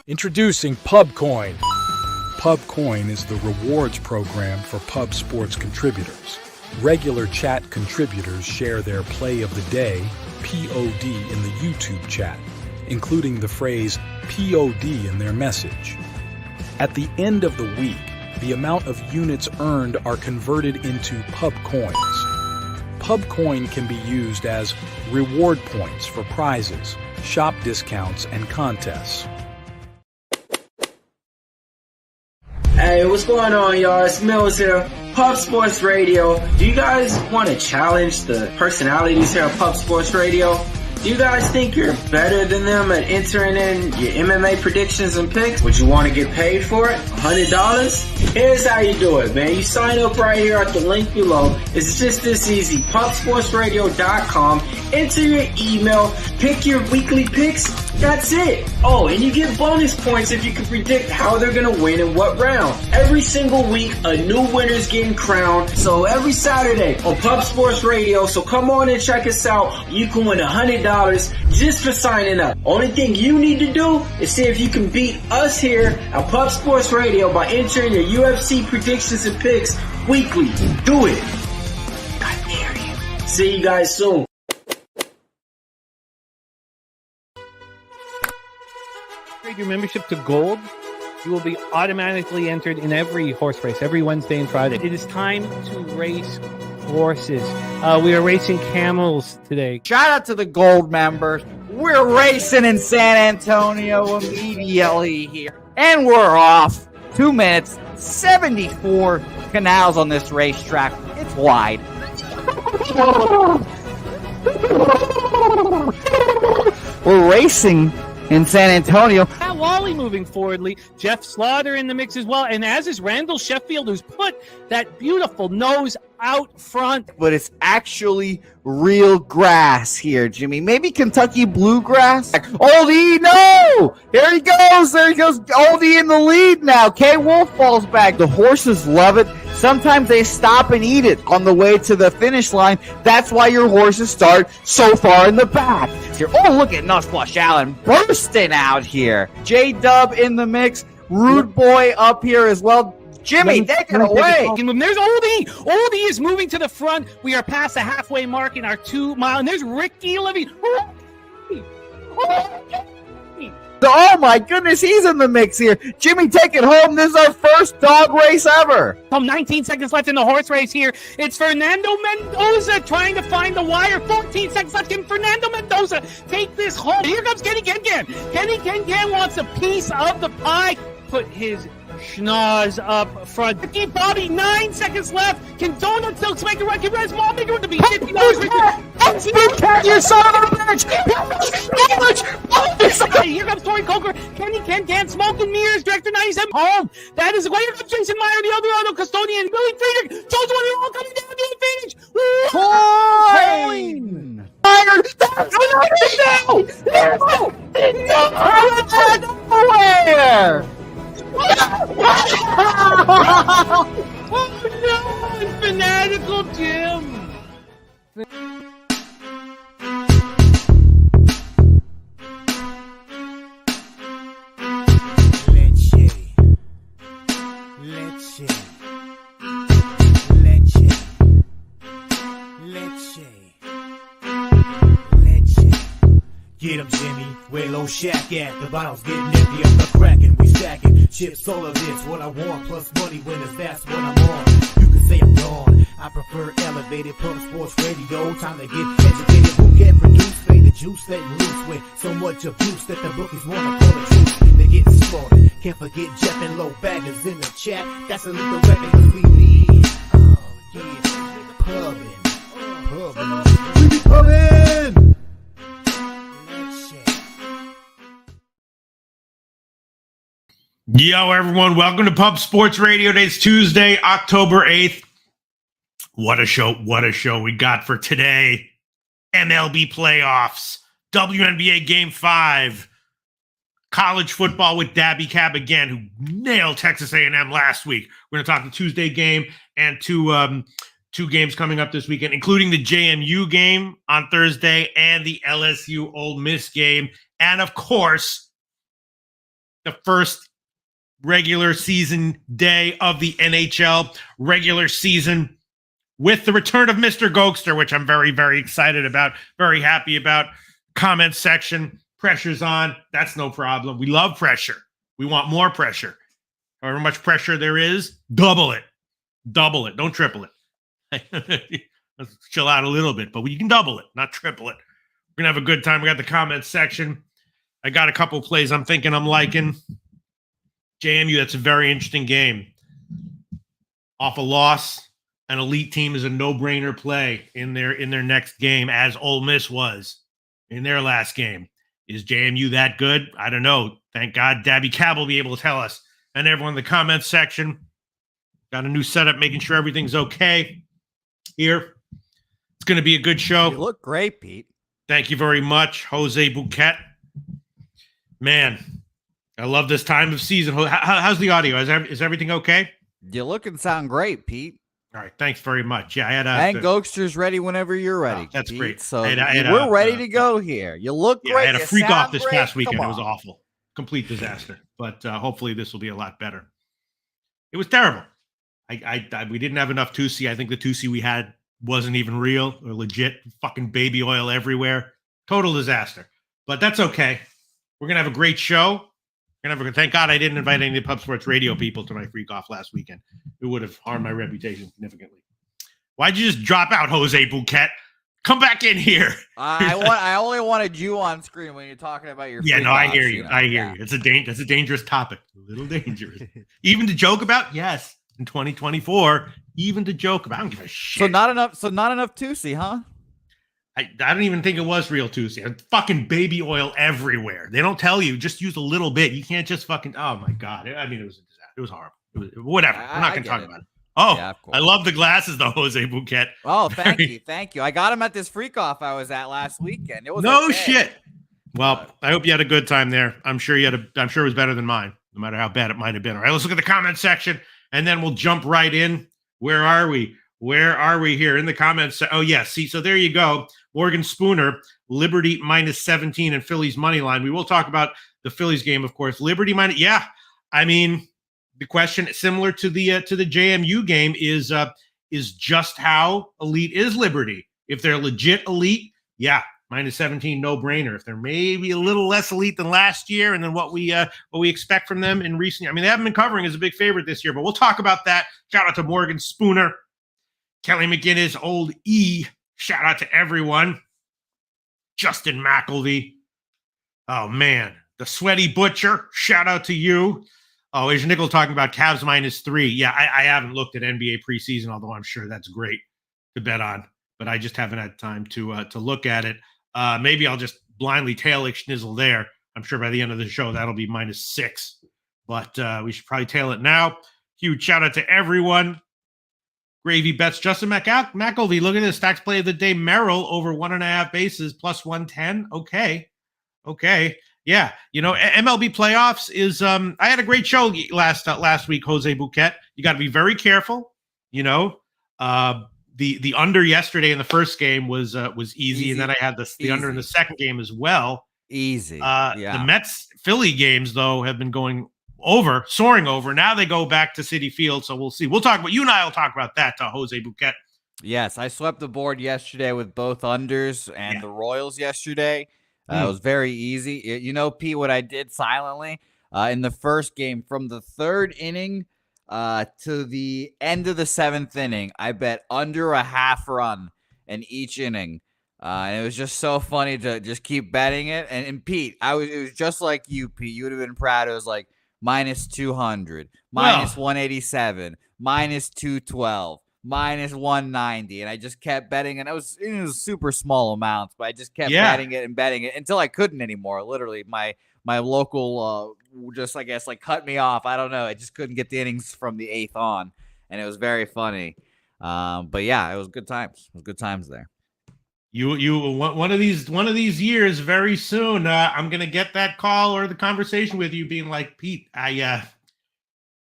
Introducing PubCoin. PubCoin is the rewards program for pub sports contributors. Regular chat contributors share their play of the day, POD, in the YouTube chat, including the phrase POD in their message. At the end of the week, the amount of units earned are converted into PubCoins. PubCoin can be used as reward points for prizes, shop discounts, and contests. Hey, what's going on, y'all? It's Mills here, Pub Sports Radio. Do you guys want to challenge the personalities here at Pub Sports Radio? Do you guys think you're better than them at entering in your MMA predictions and picks? Would you want to get paid for it? $100? Here's how you do it, man. You sign up right here at the link below. It's just this easy. PubSportsRadio.com. Enter your email. Pick your weekly picks. That's it. Oh, and you get bonus points if you can predict how they're going to win in what round. Every single week, a new winner's getting crowned. So every Saturday on Pub Sports Radio. So come on and check us out. You can win $100 just for signing up. Only thing you need to do is see if you can beat us here at Pub Sports Radio by entering your UFC predictions and picks weekly. Do it. I dare you. See you guys soon. Your membership to Gold, you will be automatically entered in every horse race, every Wednesday and Friday. It is time to race horses. We are racing camels today. Shout out to the Gold members. We're racing in San Antonio immediately here. And we're off. 2 minutes, 74 canals on this racetrack. It's wide. We're racing in San Antonio. Matt Wally moving forwardly. Jeff Slaughter in the mix as well. And as is Randall Sheffield, who's put that beautiful nose out front. But it's actually real grass here, Jimmy. Maybe Kentucky bluegrass. Oldie, no! There he goes. Oldie in the lead now. K. Wolf falls back. The horses love it. Sometimes they stop and eat it on the way to the finish line. That's why your horses start so far in the back. Here. Oh, look at Nusquash Allen bursting out here. J-Dub in the mix. Rude Boy up here as well. Jimmy, take it away. There's Oldie. Oldie is moving to the front. We are past the halfway mark in our 2 mile. And there's Ricky Levy. Oh my goodness, he's in the mix here. Jimmy, take it home. This is our first dog race ever. 19 seconds left in the horse race here. It's Fernando Mendoza trying to find the wire. 14 seconds left. Can Fernando Mendoza take this home? Here comes Kenny Ken. Kenny Ken wants a piece of the pie. Put his schnoz up front. Ricky Bobby, 9 seconds left. Can Donut Silks make a run? Can Red Small make a run to be $50? Bouquett, you son of a bitch! Here comes Tori Coker. Kenny Ken, Smoke and Mirrors, Director 97. Home. That is the way. Here comes Jason Meyer, the Eldorado Custodian, Billy Friedrich. Jones one, all coming down to the finish. Coin! Nowhere! Oh no, it's Fanatical Jim. Get 'em, Jimmy, where Loshak at? The bottle's getting empty, I'm the cracking, we stacking. Chips, all of this, what I want, plus money winners, that's what I'm on. You can say I'm gone, I prefer elevated Pub Sports Radio. Time to get educated, Bouquett produced, fade the juice, letting loose with so much abuse that the bookies wanna call the truth. They getting slaughtered, can't forget Jeff and Low Baggers in the chat. That's a little weapon, cause we need, oh yeah, pubbing. We be pubbing! Yo, everyone. Welcome to Pub Sports Radio. Today's Tuesday, October 8th. What a show we got for today. MLB playoffs, WNBA Game 5, college football with Dabby Cab again, who nailed Texas A&M last week. We're going to talk the Tuesday game and two games coming up this weekend, including the JMU game on Thursday and the LSU Ole Miss game. And, of course, the first regular season day of the NHL regular season with the return of Mr. Gokster, which I'm very, very excited about, very happy about. Comment section, pressure's on. That's no problem. We love pressure. We want more pressure. However much pressure there is, double it. Double it. Don't triple it. Let's chill out a little bit, but you can double it, not triple it. We're going to have a good time. We got the comment section. I got a couple plays I'm thinking I'm liking. JMU, that's a very interesting game. Off a loss, an elite team is a no-brainer play in their next game, as Ole Miss was in their last game. Is JMU that good? I don't know. Thank God Dabby Cab will be able to tell us. And everyone in the comments section, got a new setup, making sure everything's okay here. It's going to be a good show. You look great, Pete. Thank you very much, Jose Bouquett. Man, I love this time of season. How's the audio? Is everything okay? You look and sound great, Pete. All right, thanks very much. Yeah, I had and Gokster's ready whenever you're ready. Oh, that's Pete. great. So we're ready to go here. You look great. I had a freak off this great. past weekend. It was awful. Complete disaster. But hopefully this will be a lot better. It was terrible. We didn't have enough 2C. I think the 2C we had wasn't even real or legit. Fucking baby oil everywhere. Total disaster. But that's okay. We're going to have a great show. Thank God I didn't invite any of the Pub Sports Radio people to my freak off last weekend. It would have harmed my reputation significantly. Why'd you just drop out, Jose Bouquett? Come back in here. I only wanted you on screen when you're talking about your. Yeah, no, I hear you. I hear you. It's a dangerous topic. A little dangerous. Even to joke about? Yes. In 2024, even to joke about. I don't give a shit. So not enough 2C, huh? I don't even think it was real Tuesday. Fucking baby oil everywhere. They don't tell you. Just use a little bit. You can't just fucking. Oh my God. I mean, it was a disaster. It was horrible. It was, whatever. We're not going to talk about it. Oh, yeah, I love the glasses, though, Jose Bouquett. Oh, thank you. I got him at this freak off I was at last weekend. It was no shit. Well, I hope you had a good time there. I'm sure I'm sure it was better than mine, no matter how bad it might have been. All right, let's look at the comment section, and then we'll jump right in. Where are we? Where are we here in the comments? Oh, yeah. See, so there you go. Morgan Spooner, Liberty -17 and Phillies money line. We will talk about the Phillies game, of course. Liberty minus, yeah. I mean, the question similar to the JMU game is just how elite is Liberty? If they're legit elite, yeah, -17, no brainer. If they're maybe a little less elite than last year, and then what we expect from them in recent. I mean, they haven't been covering as a big favorite this year, but we'll talk about that. Shout out to Morgan Spooner. Kelly McGinnis, Old E. Shout out to everyone. Justin McElvey. Oh, man. The Sweaty Butcher. Shout out to you. Oh, Asian Nickel talking about Cavs -3. Yeah, I haven't looked at NBA preseason, although I'm sure that's great to bet on. But I just haven't had time to look at it. Maybe I'll just blindly tail it schnizzle there. I'm sure by the end of the show, that'll be -6. But we should probably tail it now. Huge shout out to everyone. Gravy bets. Justin McElvey, look at this. Stacks play of the day. Merrill over 1.5 bases +110. Okay. Yeah. You know, MLB playoffs is, I had a great show last week, Jose Bouquett. You got to be very careful. You know, the under yesterday in the first game was easy. And then I had the under in the second game as well. Easy. The Mets Philly games, though, have been soaring over. Now they go back to Citi Field, so we'll see. You and I will talk about that, Jose Bouquett. Yes, I swept the board yesterday with both unders and the Royals yesterday. It was very easy. You know, Pete, what I did silently in the first game from the third inning to the end of the seventh inning, I bet under a half run in each inning. And it was just so funny to just keep betting it. And Pete, it was just like you, Pete. You would have been proud. It was like -200, -187, -212, -190, and I just kept betting, and it was super small amounts, but I just kept betting it until I couldn't anymore. Literally, my local just I guess like cut me off. I don't know. I just couldn't get the innings from the eighth on, and it was very funny. But yeah, it was good times. It was good times there. You one of these years very soon. I'm gonna get that call or the conversation with you, being like, Pete, I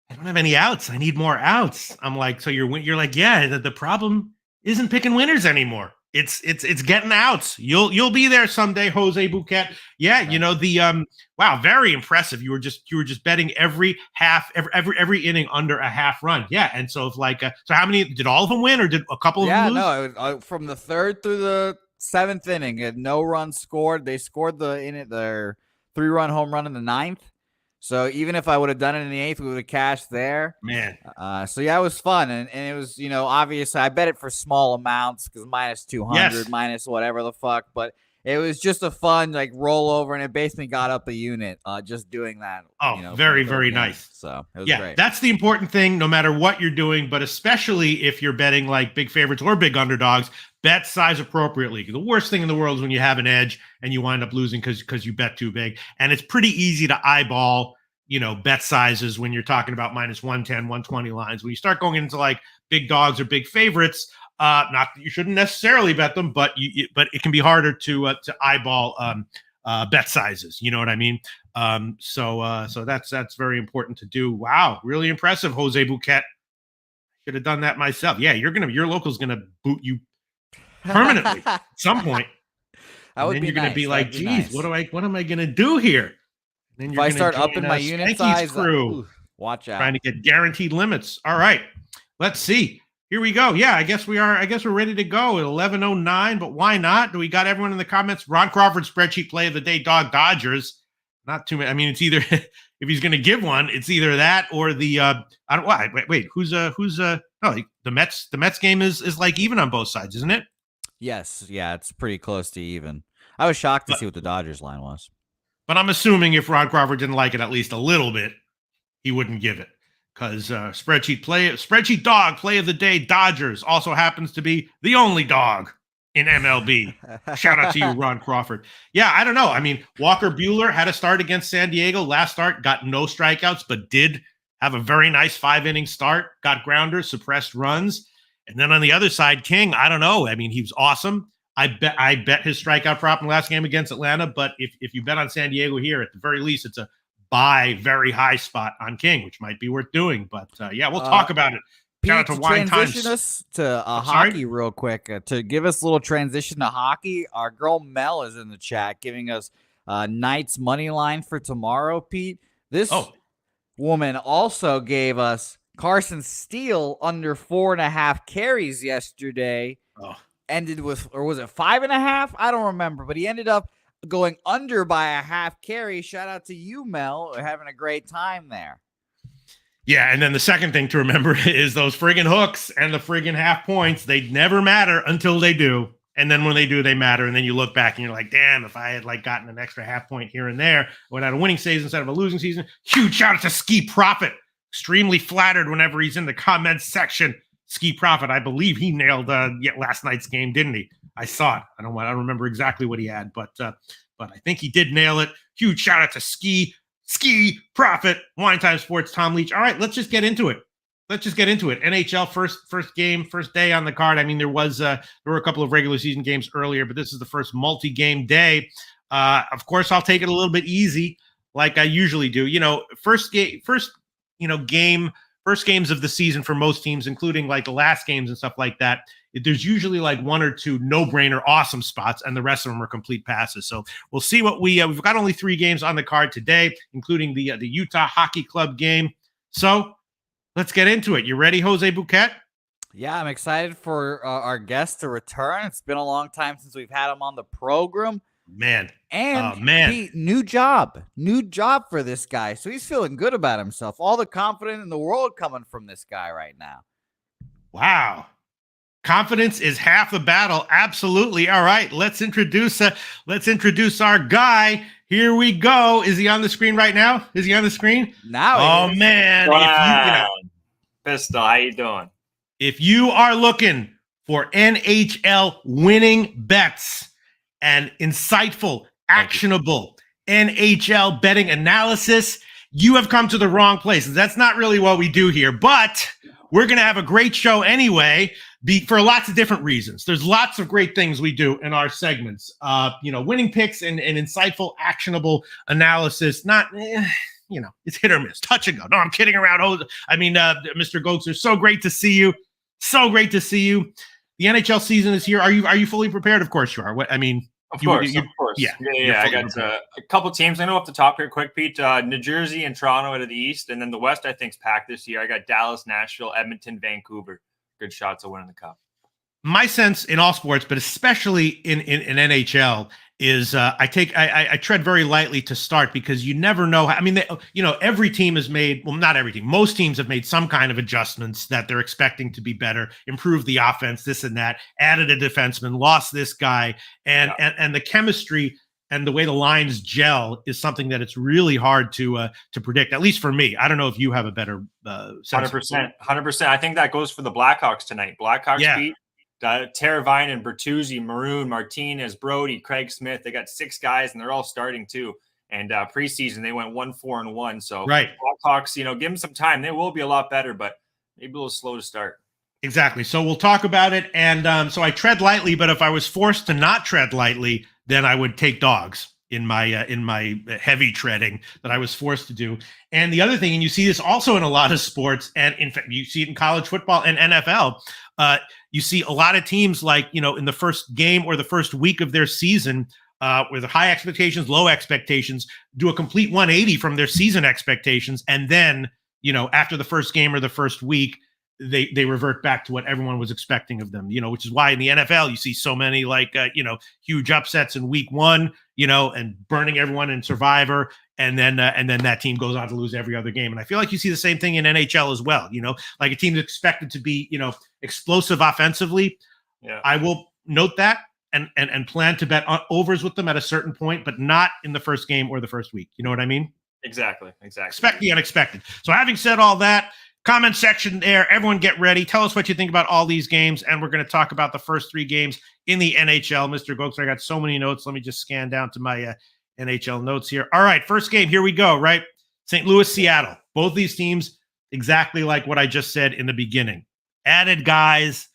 don't have any outs. I need more outs. I'm like, so you're like, yeah. The problem isn't picking winners anymore. It's getting out. You'll be there someday, Jose Bouquett. Yeah, you know wow, very impressive. You were just betting every inning under a half run. Yeah, and so if so how many did all of them win or did a couple of them lose? Yeah, no, it was, from the third through the seventh inning, no runs scored. They scored their 3-run home run in the ninth. So even if I would have done it in the eighth, we would have cashed there. Man. So yeah, it was fun. And it was, obviously I bet it for small amounts because minus 200, minus whatever the fuck. But it was just a fun rollover, and it basically got up a unit just doing that. Oh, very, very nice. So it was great. That's the important thing no matter what you're doing, but especially if you're betting like big favorites or big underdogs, bet size appropriately. The worst thing in the world is when you have an edge and you wind up losing because you bet too big. And it's pretty easy to eyeball, bet sizes when you're talking about minus 110, 120 lines. When you start going into like big dogs or big favorites, not that you shouldn't necessarily bet them, but it can be harder to eyeball bet sizes. You know what I mean? So that's very important to do. Wow, really impressive, Jose Bouquett. Should have done that myself. Yeah, your local's gonna boot you permanently at some point. And then you're gonna be like, geez, nice. What am I gonna do here? And then if I start upping my unit size, crew, watch out. Trying to get guaranteed limits. All right, let's see. Here we go. Yeah, I guess we're ready to go at 11:09, but why not? Do we got everyone in the comments? Ron Crawford spreadsheet play of the day, Dodgers. Not too many. I mean, it's either if he's going to give one, it's either that or the wait, who's the Mets game is like even on both sides, isn't it? Yes, yeah, it's pretty close to even. I was shocked to see what the Dodgers line was. But I'm assuming if Ron Crawford didn't like it at least a little bit, he wouldn't give it. Because spreadsheet dog play of the day, Dodgers also happens to be the only dog in MLB. Shout out to you, Ron Crawford. Yeah, I don't know. I mean, Walker Buehler had a start against San Diego. Last start, got no strikeouts, but did have a very nice 5-inning start. Got grounders, suppressed runs. And then on the other side, King, I don't know. I mean, he was awesome. I bet his strikeout prop in the last game against Atlanta. But if you bet on San Diego here, at the very least, it's a buy very high spot on King, which might be worth doing. But yeah, we'll talk about it. Shout out to Wine Times. Us to hockey real quick. To give us a little transition to hockey, our girl Mel is in the chat giving us Knights money line for tomorrow, Pete. This woman also gave us Carson Steele under 4.5 carries yesterday. Ended with, or was it 5.5? I don't remember, but he ended up going under by a half carry. Shout out to you, Mel. We're having a great time there. Yeah, and then the second thing to remember is those friggin' hooks and the friggin' half points. They never matter until they do. And then when they do, they matter. And then you look back and you're like, damn, if I had gotten an extra half point here and there, I would have had a winning season instead of a losing season. Huge shout out to Ski Profit. Extremely flattered whenever he's in the comments section. Ski Profit, I believe he nailed last night's game, didn't he? I saw it. I don't remember exactly what he had, but I think he did nail it. Huge shout out to Ski Profit, Wine Time Sports, Tom Leach. All right, let's just get into it. NHL first game, first day on the card. I mean, there were a couple of regular season games earlier, but this is the first multi-game day. Of course, I'll take it a little bit easy, like I usually do. First games of the season for most teams, including like the last games and stuff like that, there's usually like one or two no-brainer awesome spots, and the rest of them are complete passes. So we'll see what we've got. Only 3 games on the card today, including the Utah Hockey Club game. So let's get into it. You ready, Jose Bouquett? Yeah, I'm excited for our guest to return. It's been a long time since we've had him on the program. Man. And Pete, new job for this guy. So he's feeling good about himself. All the confidence in the world coming from this guy right now. Wow. Confidence is half the battle. Absolutely. All right. Let's introduce our guy. Here we go. Is he on the screen right now? Is he on the screen? Now. Oh man. Wow. Pistol, how you doing? If you are looking for NHL winning bets and insightful, actionable NHL betting analysis, you have come to the wrong place. That's not really what we do here, but we're going to have a great show anyway, for lots of different reasons. There's lots of great things we do in our segments. Winning picks and insightful, actionable analysis. Not, it's hit or miss, touch and go. No, I'm kidding around. Mr. Goetzer, so great to see you. So great to see you. The NHL season is here. Are you fully prepared? Of course you are. What I mean, Of course. Yeah. Yeah. I got a couple teams. I know off the top here, quick, Pete. New Jersey and Toronto out of the East, and then the West. I think is packed this year. I got Dallas, Nashville, Edmonton, Vancouver. Good shots of winning the cup. My sense in all sports, but especially in NHL, is I tread very lightly to start because you never know. I mean, every team has made, well, not every team, most teams have made some kind of adjustments that they're expecting to be better, improve the offense, this and that, added a defenseman, lost this guy, and the chemistry and the way the lines gel is something that it's really hard to predict, at least for me. I don't know if you have a better sense. 100%. I think that goes for the Blackhawks tonight. Blackhawks beat Teravainen and Bertuzzi, Maroon, Martinez, Brody, Craig Smith. They got 6 guys, and they're all starting too. And preseason, they went 1-4-1. So Blackhawks, give them some time. They will be a lot better, but maybe a little slow to start. Exactly. So we'll talk about it. And so I tread lightly, but if I was forced to not tread lightly, then I would take dogs in my heavy treading that I was forced to do. And the other thing, and you see this also in a lot of sports, and in fact, you see it in college football and NFL, you see a lot of teams like, in the first game or the first week of their season, with high expectations, low expectations, do a complete 180 from their season expectations. And then, after the first game or the first week, they revert back to what everyone was expecting of them, which is why in the NFL, you see so many huge upsets in week 1, and burning everyone in Survivor. And then that team goes on to lose every other game. And I feel like you see the same thing in NHL as well. Like a team that's expected to be, explosive offensively. Yeah. I will note that and plan to bet overs with them at a certain point, but not in the first game or the first week. You know what I mean? Exactly. Expect the unexpected. So having said all that, comment section there. Everyone get ready. Tell us what you think about all these games. And we're going to talk about the first 3 games in the NHL. Mr. Gokes, I got so many notes. Let me just scan down to my NHL notes here. All right, first game. Here we go, right? St. Louis, Seattle. Both these teams, exactly like what I just said in the beginning. Added guys,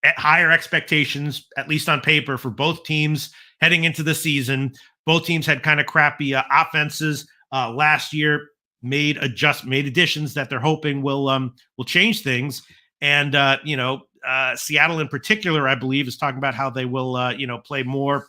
higher expectations, at least on paper, for both teams heading into the season. Both teams had kind of crappy offenses last year. Made additions that they're hoping will change things. And Seattle in particular, I believe, is talking about how they will play more,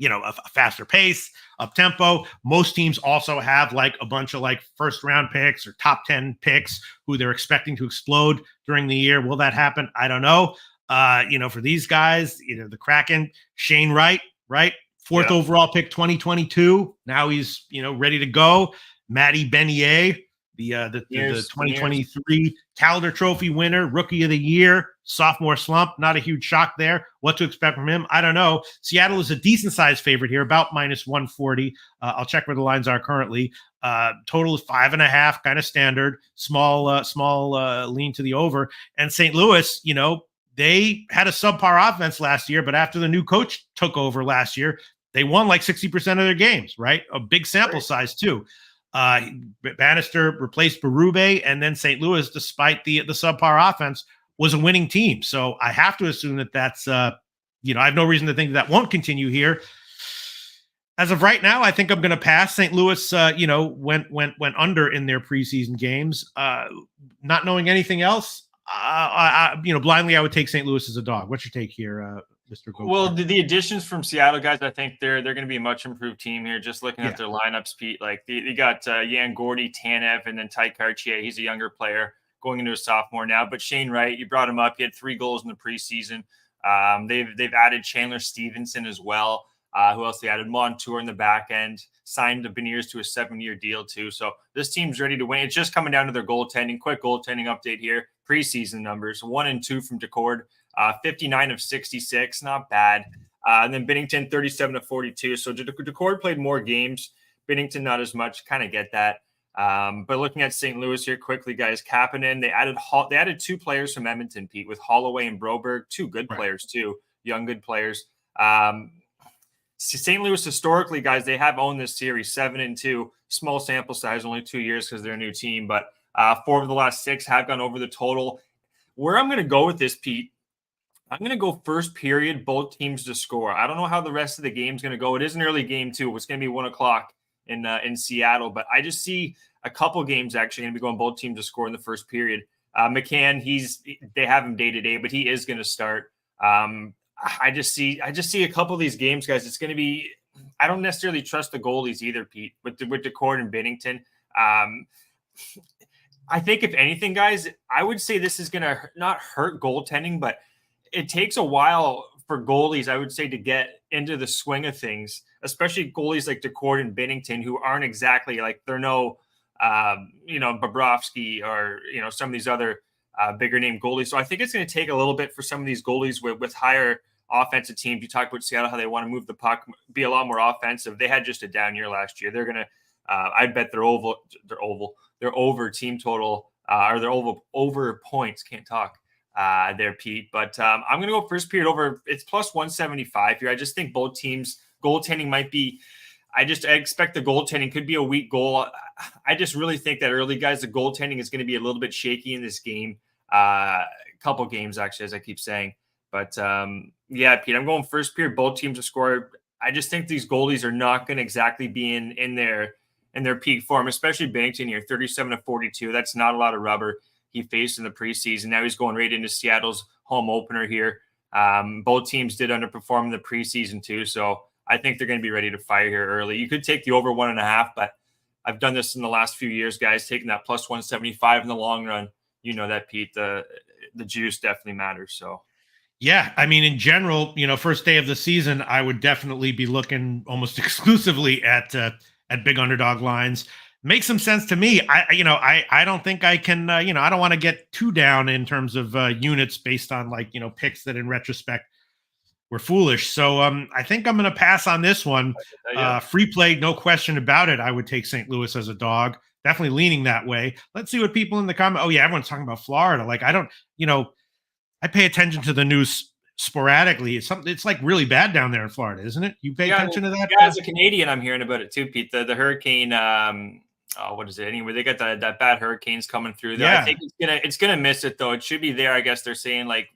a faster pace, up tempo. Most teams also have like a bunch of first round picks or top 10 picks who they're expecting to explode during the year. Will that happen? I don't know. For these guys, the Kraken, Shane Wright, right? 4th overall pick 2022. Now he's, ready to go. Matty Benier, the 2023 Calder Trophy winner, Rookie of the Year, sophomore slump. Not a huge shock there. What to expect from him? I don't know. Seattle is a decent-sized favorite here, about -140. I'll check where the lines are currently. Total is 5.5, kind of standard. Small lean to the over. And St. Louis, they had a subpar offense last year, but after the new coach took over last year, they won 60% of their games, right? A big sample size, too. Bannister replaced Berube, and then St. Louis, despite the subpar offense, was a winning team. So I have to assume that's I have no reason to think that won't continue here. As of right now, I think I'm going to pass. St. Louis, went under in their preseason games. Not knowing anything else, blindly, I would take St. Louis as a dog. What's your take here, Mr. Goldberg? Well, the additions from Seattle guys, I think they're going to be a much improved team here. Just looking at their lineups, Pete, they got Yan Gordy, Tanev, and then Ty Cartier. He's a younger player going into a sophomore now. But Shane Wright, you brought him up. He had 3 goals in the preseason. They've added Chandler Stevenson as well. Who else they added? Montour in the back end. Signed the Beniers to a 7-year deal too. So this team's ready to win. It's just coming down to their goaltending. Quick goaltending update here. Preseason numbers: 1-2 from Decord. 59 of 66, not bad. And then Binnington, 37 of 42. So Decord played more games. Binnington, not as much. Kind of get that. But looking at St. Louis here quickly, guys, Kapanen, they added 2 players from Edmonton, Pete, with Holloway and Broberg. 2 good players, too. Young, good players. St. Louis, historically, guys, they have owned this series 7-2. Small sample size, only 2 years because they're a new team. But 4 of the last 6 have gone over the total. Where I'm going to go with this, Pete, I'm going to go first period, both teams to score. I don't know how the rest of the game's going to go. It is an early game, too. It's going to be 1 o'clock in Seattle. But I just see a couple games actually going to be going both teams to score in the first period. McCann, they have him day to day, but he is going to start. I just see a couple of these games, guys. It's going to be. I don't necessarily trust the goalies either, Pete. With DeCord and Binnington. I think if anything, guys, I would say this is going to not hurt goaltending, but it takes a while for goalies, I would say, to get into the swing of things, especially goalies like DeCord and Binnington, who aren't exactly like they're no, Bobrovsky or, some of these other bigger name goalies. So I think it's going to take a little bit for some of these goalies with higher offensive teams. You talked about Seattle, how they want to move the puck, be a lot more offensive. They had just a down year last year. They're going to, I bet their over team total, or their over points, can't talk there, Pete. But I'm going to go first period over. It's plus 175 here. I just think both teams goaltending might be, I expect the goaltending could be a weak goal. I just really think that early, guys, the goaltending is going to be a little bit shaky in this game. Couple games, actually, as I keep saying. But yeah, Pete, I'm going first period. Both teams to score. I just think these goalies are not going to exactly be in their peak form, especially Binnington here, 37-42. That's not a lot of rubber he faced in the preseason. Now he's going right into Seattle's home opener here. Both teams did underperform in the preseason too, so I think they're going to be ready to fire here early. You could take the over 1.5, but I've done this in the last few years, guys, taking that plus 175 in the long run. You know that, Pete. The juice definitely matters. So. Yeah, I mean, in general, first day of the season, I would definitely be looking almost exclusively at big underdog lines. Makes some sense to me. I don't think I can. I don't want to get too down in terms of units based on picks that in retrospect were foolish. So I think I'm going to pass on this one. Free play, no question about it. I would take St. Louis as a dog. Definitely leaning that way. Let's see what people in the comment. Oh yeah, everyone's talking about Florida. I pay attention to the news sporadically. It's like really bad down there in Florida, isn't it? You pay attention to that? Yeah, as a Canadian, I'm hearing about it too, Pete. The hurricane, what is it? Anyway, they got that bad hurricanes coming through there. Yeah. I think it's gonna miss it though. It should be there. I guess they're saying like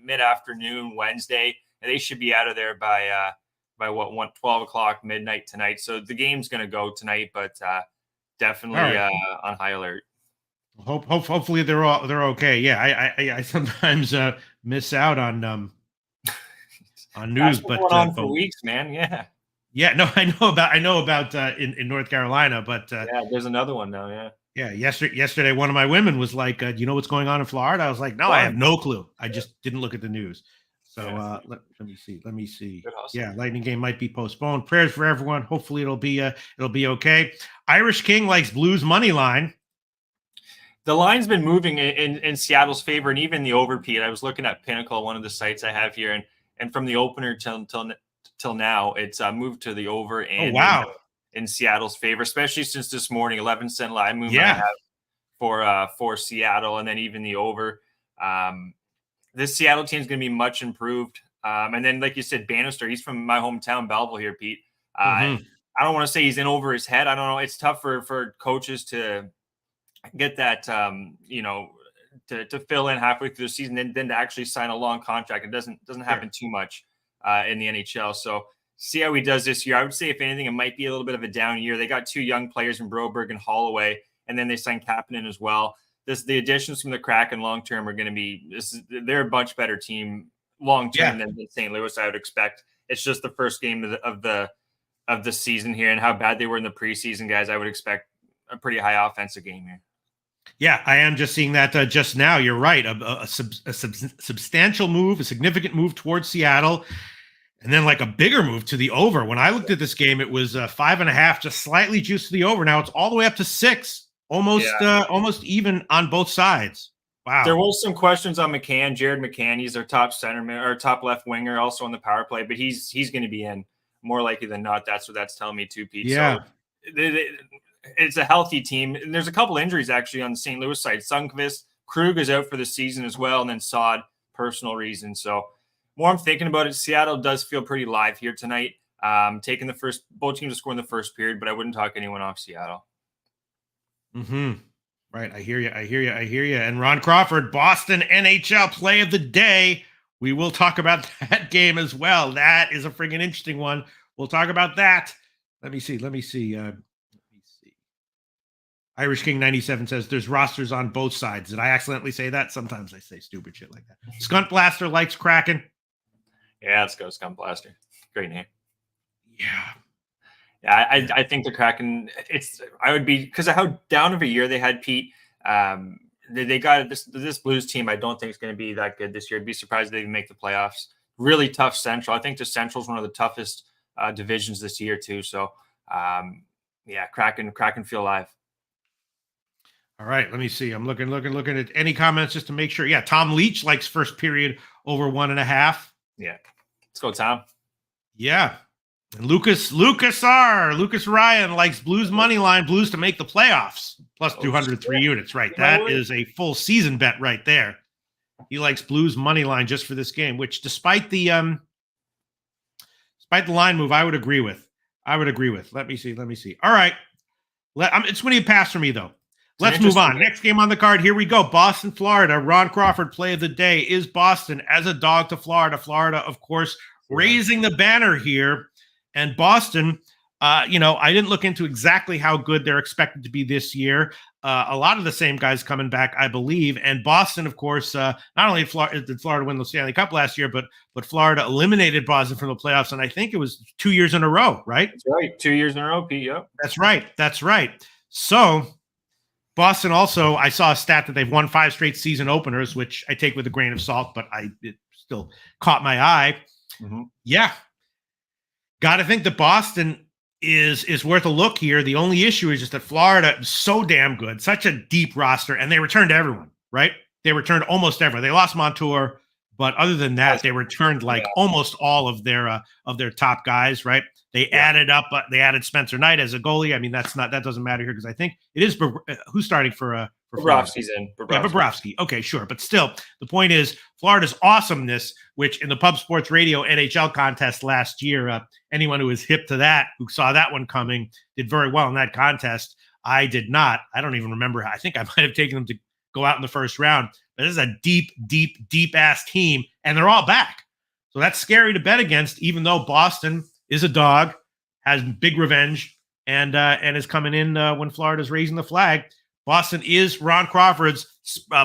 mid-afternoon Wednesday, and they should be out of there by 12 o'clock midnight tonight. So the game's gonna go tonight, but definitely on high alert. Hopefully they're okay. Yeah, I sometimes miss out on news, but going on for weeks, man. Yeah. No, I know about in North Carolina, but yeah, there's another one now. Yeah. Yesterday, one of my women was like, "Do you know what's going on in Florida?" I was like, "No, I have no clue. I just didn't look at the news." So let me see. Yeah, Lightning game might be postponed. Prayers for everyone. Hopefully it'll be okay. Irish King likes Blues money line. The line's been moving in Seattle's favor, and even the over, Pete. I was looking at Pinnacle, one of the sites I have here, and from the opener till now, it's moved to the over and in Seattle's favor, especially since this morning, 11-cent line movement I have for Seattle, and then even the over. This Seattle team is going to be much improved. And then, like you said, Bannister, he's from my hometown, Belleville here, Pete. I don't want to say he's in over his head. I don't know. It's tough for coaches to get that, to fill in halfway through the season, and then to actually sign a long contract. It doesn't happen too much in the NHL. So see how he does this year. I would say, if anything, it might be a little bit of a down year. They got two young players in Broberg and Holloway, and then they signed Kapanen as well. The additions from the Kraken long term are going to be they're a much better team long term than St. Louis, I would expect. It's just the first game of the season here, and how bad they were in the preseason, guys. I would expect a pretty high offensive game here. Yeah, I am just seeing that just now. You're right. A substantial move, a significant move towards Seattle, and then like a bigger move to the over. When I looked at this game, it was 5.5, just slightly juiced to the over. Now it's all the way up to 6, almost even on both sides. Wow. There was some questions on McCann, Jared McCann. He's their top centerman or top left winger, also on the power play, but he's going to be in more likely than not. That's what that's telling me too, Pete. Yeah. So it's a healthy team. And there's a couple injuries actually on the St. Louis side. Sundqvist, Krug is out for the season as well, and then Saad, personal reasons. So more I'm thinking about it, Seattle does feel pretty live here tonight. Taking both teams to score in the first period, but I wouldn't talk anyone off Seattle. Right. I hear you. And Ron Crawford, Boston NHL play of the day. We will talk about that game as well. That is a friggin' interesting one. We'll talk about that. Let me see. Irish King 97 says there's rosters on both sides. Did I accidentally say that? Sometimes I say stupid shit like that. Skunt Blaster likes Kraken. Yeah, let's go Skunt Blaster. Great name. Yeah. Yeah, I think the Kraken. I would be, because of how down of a year they had, Pete. They got this Blues team. I don't think it's going to be that good this year. I'd be surprised if they even make the playoffs. Really tough Central. I think the Central is one of the toughest divisions this year too. So, yeah, Kraken feel alive. All right, let me see. I'm looking at any comments just to make sure. Yeah, Tom Leach likes first period over 1.5. Yeah, let's go, Tom. Yeah. And Lucas Ryan likes Blues money line, Blues to make the playoffs, plus 203 units. Right. That is a full season bet right there. He likes Blues money line just for this game, which despite the line move, I would agree with. Let me see. All right. It's winning a pass for me, though. Let's move on. Next game on the card. Here we go. Boston, Florida. Ron Crawford play of the day. Is Boston as a dog to Florida? Florida, of course, raising the banner here. And Boston, I didn't look into exactly how good they're expected to be this year. A lot of the same guys coming back, I believe. And Boston, of course, not only did Florida win the Stanley Cup last year, but Florida eliminated Boston from the playoffs. And I think it was 2 years in a row, right? That's right. 2 years in a row, Pete. Yep. That's right. So Boston also, I saw a stat that they've won 5 straight season openers, which I take with a grain of salt, but it still caught my eye. Mm-hmm. Yeah. Got to think that Boston is worth a look here. The only issue is just that Florida is so damn good, such a deep roster, and they returned everyone, right? They returned almost everyone. They lost Montour, but other than that, they returned almost all of their top guys, right? They added Spencer Knight as a goalie. I mean, that doesn't matter here because I think it is who's starting for Bobrovsky's in. Yeah, Bobrovsky. Okay, sure. But still, the point is Florida's awesomeness, which in the Pub Sports Radio NHL contest last year, anyone who was hip to that, who saw that one coming, did very well in that contest. I did not. I don't even remember. I think I might have taken them to go out in the first round. But this is a deep ass team, and they're all back. So that's scary to bet against, even though Boston is a dog, has big revenge, and is coming in when Florida's raising the flag. Boston is Ron Crawford's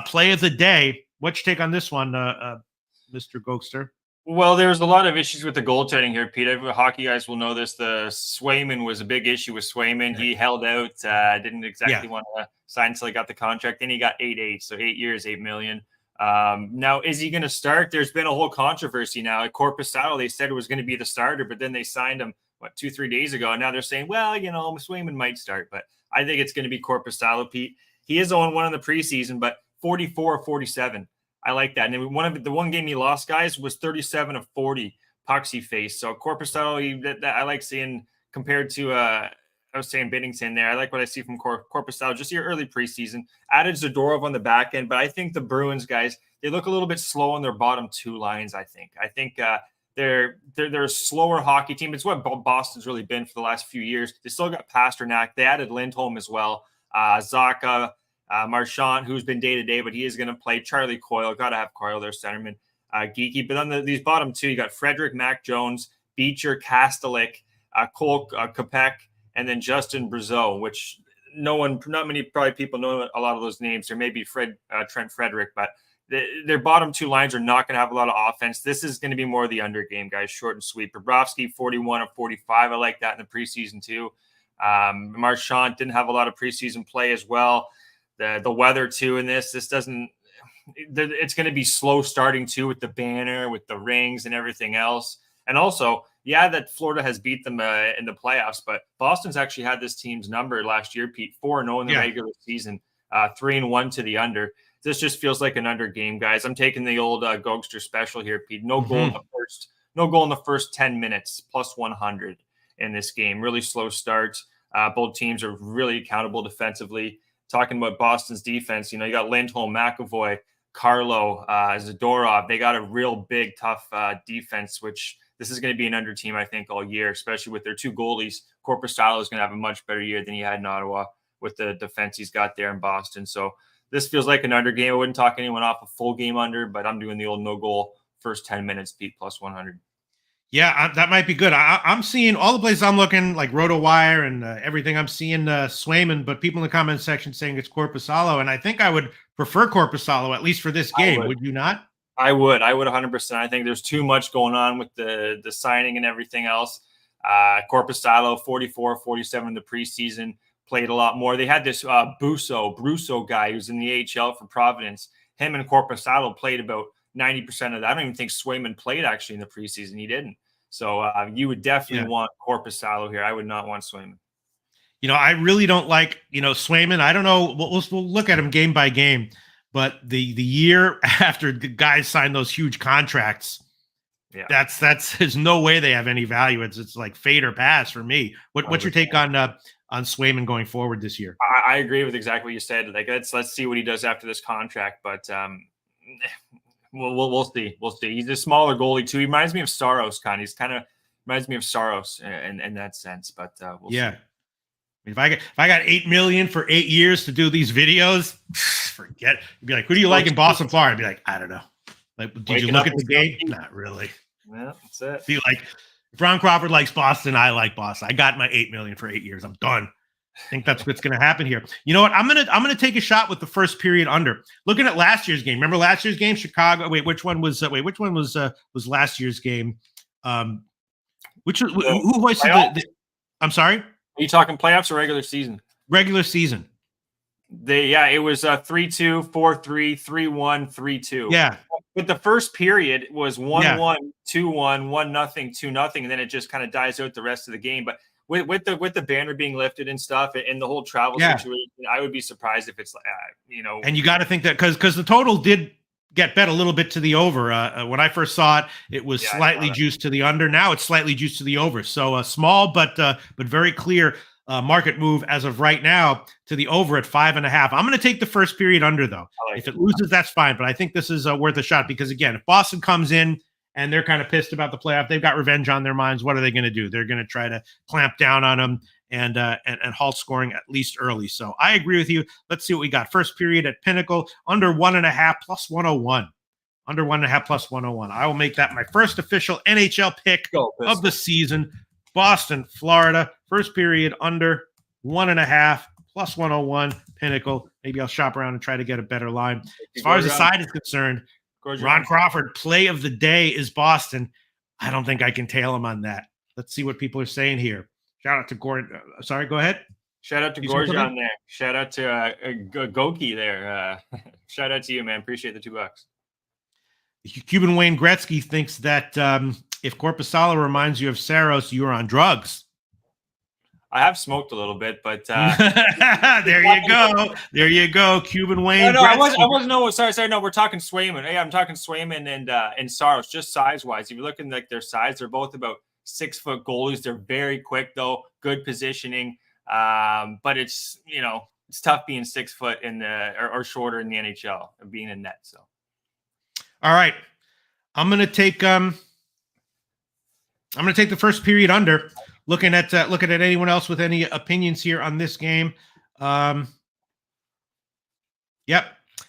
play of the day. What's your take on this one, Mr. Gokster? Well, there's a lot of issues with the goaltending here, Pete. Hockey guys will know this. The Swayman was a big issue with Swayman. He held out, didn't exactly want to sign until he got the contract. Then he got 8-8, so 8 years, $8 million. Now, is he going to start? There's been a whole controversy now. At Corpusalo, they said it was going to be the starter, but then they signed him, 2-3 days ago? And now they're saying, well, Swayman might start, but I think it's going to be Corpusalo, Pete. He is 0-1 in the preseason, but 44-47. I like that. And the one game he lost, guys, was 37-40 pucks he faced. So Corpusalo, I like seeing compared to I was saying Binnington there. I like what I see from Corpusalo just your early preseason. Added Zadorov on the back end, but I think the Bruins guys, they look a little bit slow on their bottom 2 lines. I think they're a slower hockey team. It's what Boston's really been for the last few years. They still got Pasternak. They added Lindholm as well. Zacha, Marchand, who's been day-to-day, but he is going to play. Charlie Coyle. Got to have Coyle, their centerman. Geeky. But on these bottom 2, you got Frederick, Mac Jones, Beecher, Kastelik, Cole Kopech, and then Justin Brazeau, which not many probably people know a lot of those names. There may be Trent Frederick, but their bottom 2 lines are not going to have a lot of offense. This is going to be more of the under game, guys, short and sweet. Bobrovsky, 41-45. I like that in the preseason too. Marchand didn't have a lot of preseason play as well. The weather too in this doesn't – it's going to be slow starting too with the banner, with the rings and everything else. And also, that Florida has beat them in the playoffs, but Boston's actually had this team's number last year, Pete, 4-0 in the regular season, 3-1 to the under. This just feels like an under game, guys. I'm taking the old Gokster special here, Pete. No goal in the first 10 minutes, plus 100 in this game. Really slow start. Both teams are really accountable defensively. Talking about Boston's defense, you got Lindholm, McAvoy, Carlo, Zadorov. They got a real big, tough defense, which this is going to be an under team, I think, all year, especially with their 2 goalies. Corpusalo is going to have a much better year than he had in Ottawa with the defense he's got there in Boston. So this feels like an under game. I wouldn't talk anyone off a full game under, but I'm doing the old no goal first 10 minutes, Pete, plus 100. Yeah, that might be good. I'm seeing all the places I'm looking, like RotoWire and everything. I'm seeing Swayman, but people in the comment section saying it's Korpisalo, and I think I would prefer Korpisalo, at least for this game. Would you not? I would 100%. I think there's too much going on with the signing and everything else. Korpisalo, 44, 47 in the preseason, played a lot more. They had this Brusso guy who's in the AHL for Providence. Him and Korpisalo played about 90% of that. I don't even think Swayman played actually in the preseason. He didn't. So you would definitely want Korpisalo here. I would not want Swayman. I really don't like, Swayman. I don't know. We'll look at him game by game. But the year after the guys signed those huge contracts, that's there's no way they have any value. It's like fade or pass for me. What's your take on Swayman going forward this year? I agree with exactly what you said. Like let's see what he does after this contract. But we'll see. We'll see. He's a smaller goalie too. He reminds me of Saros, kind of. He's kind of reminds me of Saros in that sense. But we'll see. If I got $8 million for 8 years to do these videos, forget it. You'd be like, who do you like in Boston, Florida? I'd be like, I don't know. Like, did you look at the game? Not really. Yeah, that's it. Be like, if Ron Crawford likes Boston, I like Boston. I got my $8 million for 8 years. I'm done. I think that's what's going to happen here. You know what? I'm gonna take a shot with the first period under. Looking at last year's game. Remember last year's game, Chicago? Which one was last year's game? Who hoisted the I'm sorry? Are you talking playoffs or regular season? Regular season. It was 3-2, 4-3, 3-1, 3-2. Yeah. But the first period was 1-1, 2-1, 1-0, 2-0, and then it just kind of dies out the rest of the game. But with the banner being lifted and stuff and the whole travel situation, I would be surprised if it's And you got to think that because the total did get bet a little bit to the over. When I first saw it, it was slightly juiced to the under. Now it's slightly juiced to the over. So a small but very clear market move as of right now to the over at 5.5. I'm going to take the first period under though. If it loses, that's fine. But I think this is worth a shot because again, if Boston comes in and they're kind of pissed about the playoff, they've got revenge on their minds. What are they going to do? They're going to try to clamp down on them and halt scoring at least early. So I agree with you. Let's see what we got. First period at Pinnacle, under 1.5 plus 101. Under 1.5 plus 101. I will make that my first official NHL pick of the season. Boston, Florida. First period under 1.5 plus 101. Pinnacle. Maybe I'll shop around and try to get a better line. As far as the side is concerned, Ron Crawford, play of the day is Boston. I don't think I can tail him on that. Let's see what people are saying here. Shout out to Gordon. Sorry, go ahead. Shout out to Gorjan there. Shout out to Goki there. Shout out to you, man. Appreciate the $2. Cuban Wayne Gretzky thinks that if Korpisalo reminds you of Saros, you are on drugs. I have smoked a little bit, but there you go. There you go. Cuban Wayne. No, I wasn't. No, sorry. No, we're talking Swayman. Hey, I'm talking Swayman and Saros, just size wise. If you're looking like their size, they're both about 6 foot goalies. They're very quick though, good positioning. But it's it's tough being 6 foot in the or shorter in the NHL and being in net. So, all right, I'm gonna take the first period under. Looking at anyone else with any opinions here on this game. Yep.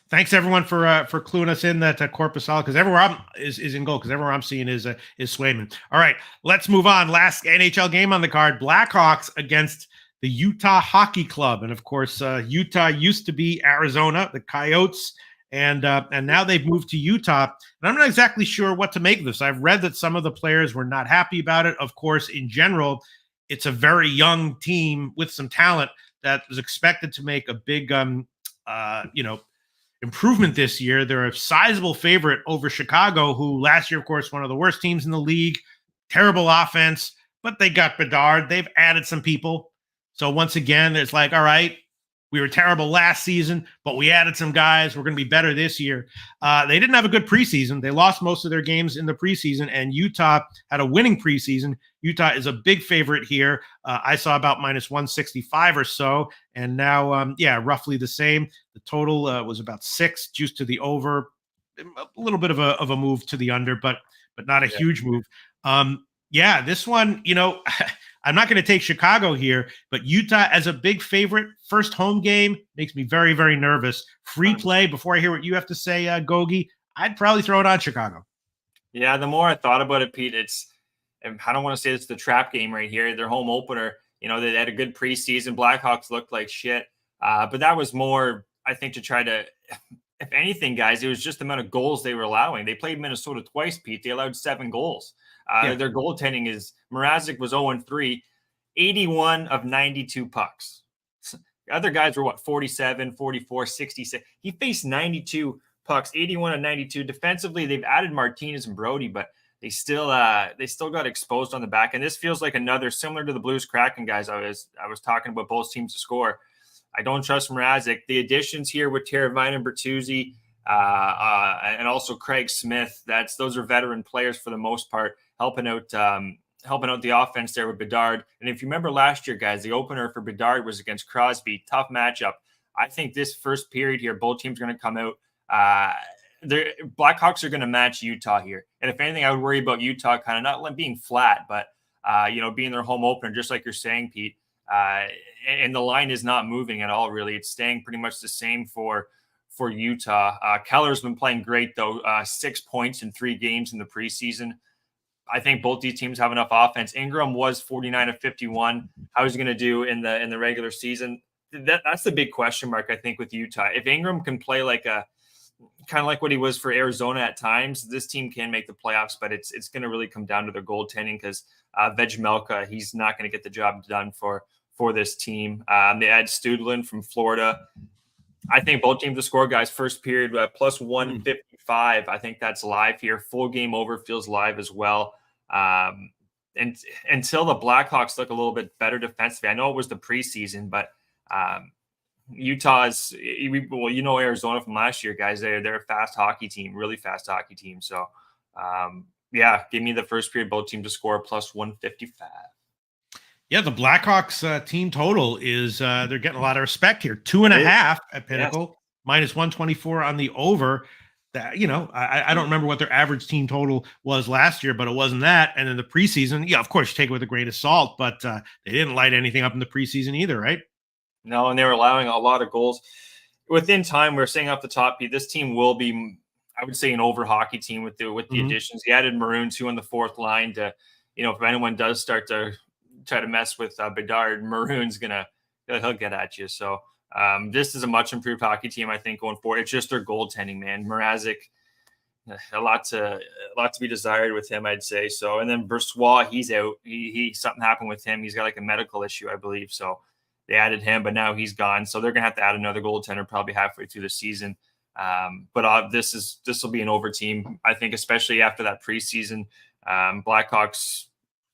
Thanks everyone for cluing us in that Korpisalo because everywhere I'm is in goal because everywhere I'm seeing is Swayman. All right, let's move on. Last NHL game on the card: Blackhawks against the Utah Hockey Club, and of course, Utah used to be Arizona, the Coyotes, and now they've moved to Utah. And I'm not exactly sure what to make of this. I've read that some of the players were not happy about it. Of course, in general, it's a very young team with some talent that was expected to make a big, improvement this year. They're a sizable favorite over Chicago, who last year, of course, one of the worst teams in the league, terrible offense, but they got Bedard. They've added some people. So once again, it's like, all right, we were terrible last season, but we added some guys. We're going to be better this year. They didn't have a good preseason. They lost most of their games in the preseason, and Utah had a winning preseason. Utah is a big favorite here. I saw about minus 165 or so, and now, roughly the same. The total was about 6, juiced to the over. A little bit of a move to the under, but not a huge move. This one, I'm not going to take Chicago here, but Utah as a big favorite, first home game, makes me very, very nervous. Free play, before I hear what you have to say, Gogi, I'd probably throw it on Chicago. Yeah, the more I thought about it, Pete, it's and I don't want to say it's the trap game right here, their home opener. They had a good preseason. Blackhawks looked like shit. But that was more, I think, to try to, if anything, guys, it was just the amount of goals they were allowing. They played Minnesota twice, Pete. They allowed 7 goals. Their goaltending is, Mrazek was 0-3, 81 of 92 pucks. The other guys were 47, 44, 66. He faced 92 pucks, 81 of 92. Defensively, they've added Martinez and Brody, but they still got exposed on the back. And this feels like another, similar to the Blues Kraken guys. I was talking about both teams to score. I don't trust Mrazek. The additions here with Teravainen and Bertuzzi, and also Craig Smith, those are veteran players for the most part, helping out the offense there with Bedard. And if you remember last year, guys, the opener for Bedard was against Crosby. Tough matchup. I think this first period here, both teams are going to come out. The Blackhawks are going to match Utah here. And if anything, I would worry about Utah kind of not being flat, but being their home opener, just like you're saying, Pete. And the line is not moving at all, really. It's staying pretty much the same for Utah. Keller's been playing great, though. 6 points in 3 games in the preseason. I think both these teams have enough offense. Ingram was 49 of 51. How is he going to do in the regular season? That's the big question mark, I think, with Utah. If Ingram can play kind of like what he was for Arizona at times, this team can make the playoffs, but it's going to really come down to their goaltending because Vejmelka, he's not going to get the job done for this team. They add Studlin from Florida. I think both teams to score, guys. First period, plus 155. I think that's live here. Full game over feels live as well. And until the Blackhawks look a little bit better defensively, I know it was the preseason, but Utah is, Arizona from last year, guys. They're a fast hockey team, really fast hockey team. So, give me the first period, both teams to score plus 155. Yeah, the Blackhawks team total is they're getting a lot of respect here. 2.5 at Pinnacle, minus 124 on the over. That I don't remember what their average team total was last year, but it wasn't that. And in the preseason, of course, you take it with a grain of salt, but they didn't light anything up in the preseason either, right? No, and they were allowing a lot of goals. Within time, we're saying off the top, this team will be, I would say, an over hockey team with the additions. He added Maroon too on the fourth line to, if anyone does start to try to mess with Bedard, Maroon's he'll get at you. So this is a much improved hockey team, I think, going forward. It's just their goaltending, man. Mrazek, a lot to be desired with him, I'd say. So, and then Brossoit, he's out. He something happened with him. He's got a medical issue, I believe. So they added him, but now he's gone. So they're gonna have to add another goaltender probably halfway through the season. But this will be an over team, I think, especially after that preseason. Blackhawks,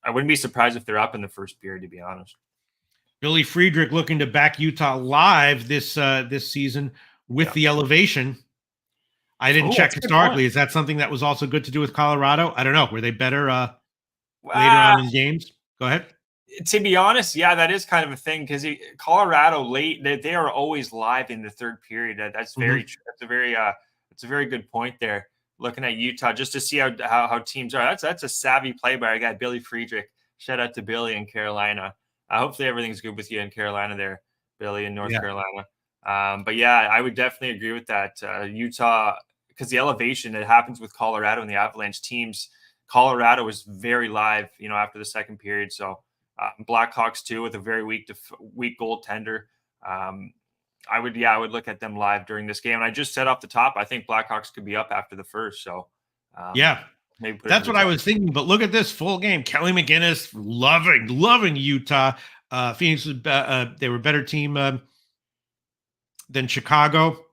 I wouldn't be surprised if they're up in the first period, to be honest. Billy Friedrich looking to back Utah live this season with the elevation. I didn't check historically. Is that something that was also good to do with Colorado? I don't know. Were they better later on in games? Go ahead. To be honest, that is kind of a thing because Colorado late they are always live in the third period. That's very true. It's a very good point there. Looking at Utah just to see how teams are. That's a savvy play by our guy Billy Friedrich. Shout out to Billy in Carolina. Hopefully everything's good with you in Carolina there, Billy in North Carolina. But I would definitely agree with that. Utah, because the elevation that happens with Colorado and the Avalanche teams, Colorado is very live, after the second period. So Blackhawks too, with a very weak goaltender. I would look at them live during this game. And I just said off the top, I think Blackhawks could be up after the first. So maybe that's what I was thinking. But look at this full game. Kelly McGinnis loving Utah. Phoenix was they were a better team than Chicago.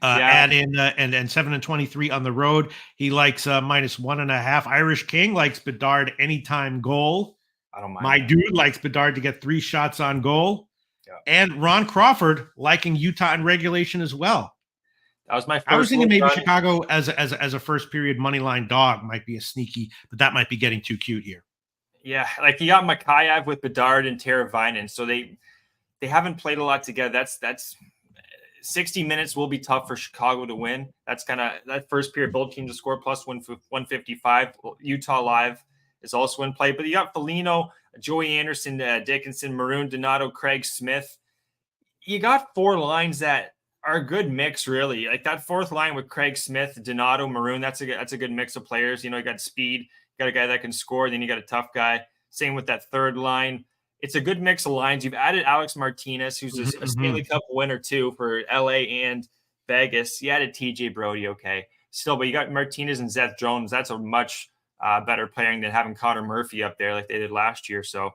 Add in and 7-23 on the road. He likes minus 1.5. Irish King likes Bedard anytime goal. I don't mind. My dude likes Bedard to get 3 shots on goal. And Ron Crawford liking Utah in regulation as well. That was my first. I was thinking maybe Chicago as a first period money line dog might be a sneaky, but that might be getting too cute here. Yeah, you got Mikheyev with Bedard and Teravainen, so they haven't played a lot together. That's 60 minutes will be tough for Chicago to win. That's kind of that first period. Both teams to score plus 155. Utah live is also in play, but you got Foligno, Joey Anderson, Dickinson, Maroon, Donato, Craig Smith. You got 4 lines that are a good mix, really. Like that fourth line with Craig Smith, Donato, Maroon. That's a good mix of players. You got speed, got a guy that can score, then you got a tough guy. Same with that third line. It's a good mix of lines. You've added Alex Martinez, who's a Stanley Cup winner too for LA and Vegas. You added TJ Brody, okay. Still, but you got Martinez and Seth Jones. That's a much better pairing than having Connor Murphy up there like they did last year. So,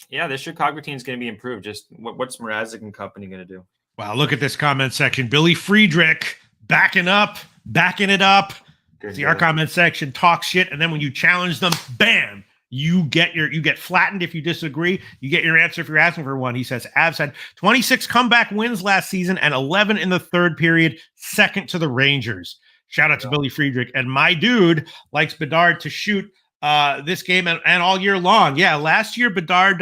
this Chicago team is going to be improved. Just what's Mrazek and company going to do? Wow, look at this comment section. Billy Friedrich backing it up. See, our comment section talks shit, and then when you challenge them, bam, you get flattened if you disagree. You get your answer if you're asking for one. He says, Avs had 26 comeback wins last season and 11 in the third period, second to the Rangers. Shout out to Billy Friedrich. And my dude likes Bedard to shoot this game and all year long. Yeah, last year, Bedard,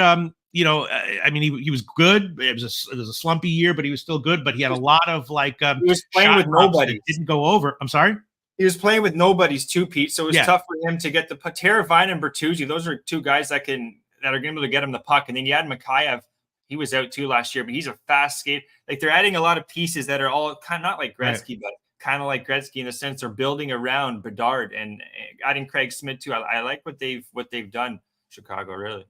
he was good. It was a slumpy year, but he was still good. But he had a lot of he was playing with nobody. Didn't go over. I'm sorry? He was playing with nobodies too, Pete. So it was tough for him to get the Teravainen and Bertuzzi. Those are two guys that are going to be able to get him the puck. And then you had Mikheyev. He was out too last year, but he's a fast skate. Like they're adding a lot of pieces that are all kind of not like Gretzky, but kind of like Gretzky in the sense they're building around Bedard and adding Craig Smith too. I like what they've done, Chicago, really.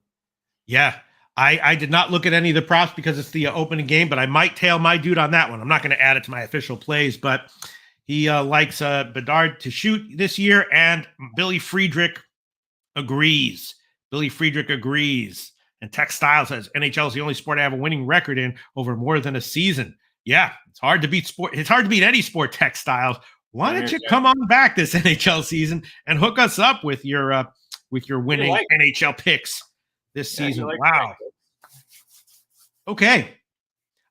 Yeah. I did not look at any of the props because it's the opening game, but I might tail my dude on that one. I'm not going to add it to my official plays, but he likes Bedard to shoot this year, and Billy Friedrich agrees. And Tech Style says, NHL is the only sport I have a winning record in over more than a season. Yeah, it's hard to beat sport. It's hard to beat any sport, Tech Styles. Why don't you come on back this NHL season and hook us up with your winning NHL picks this season? Wow. Okay.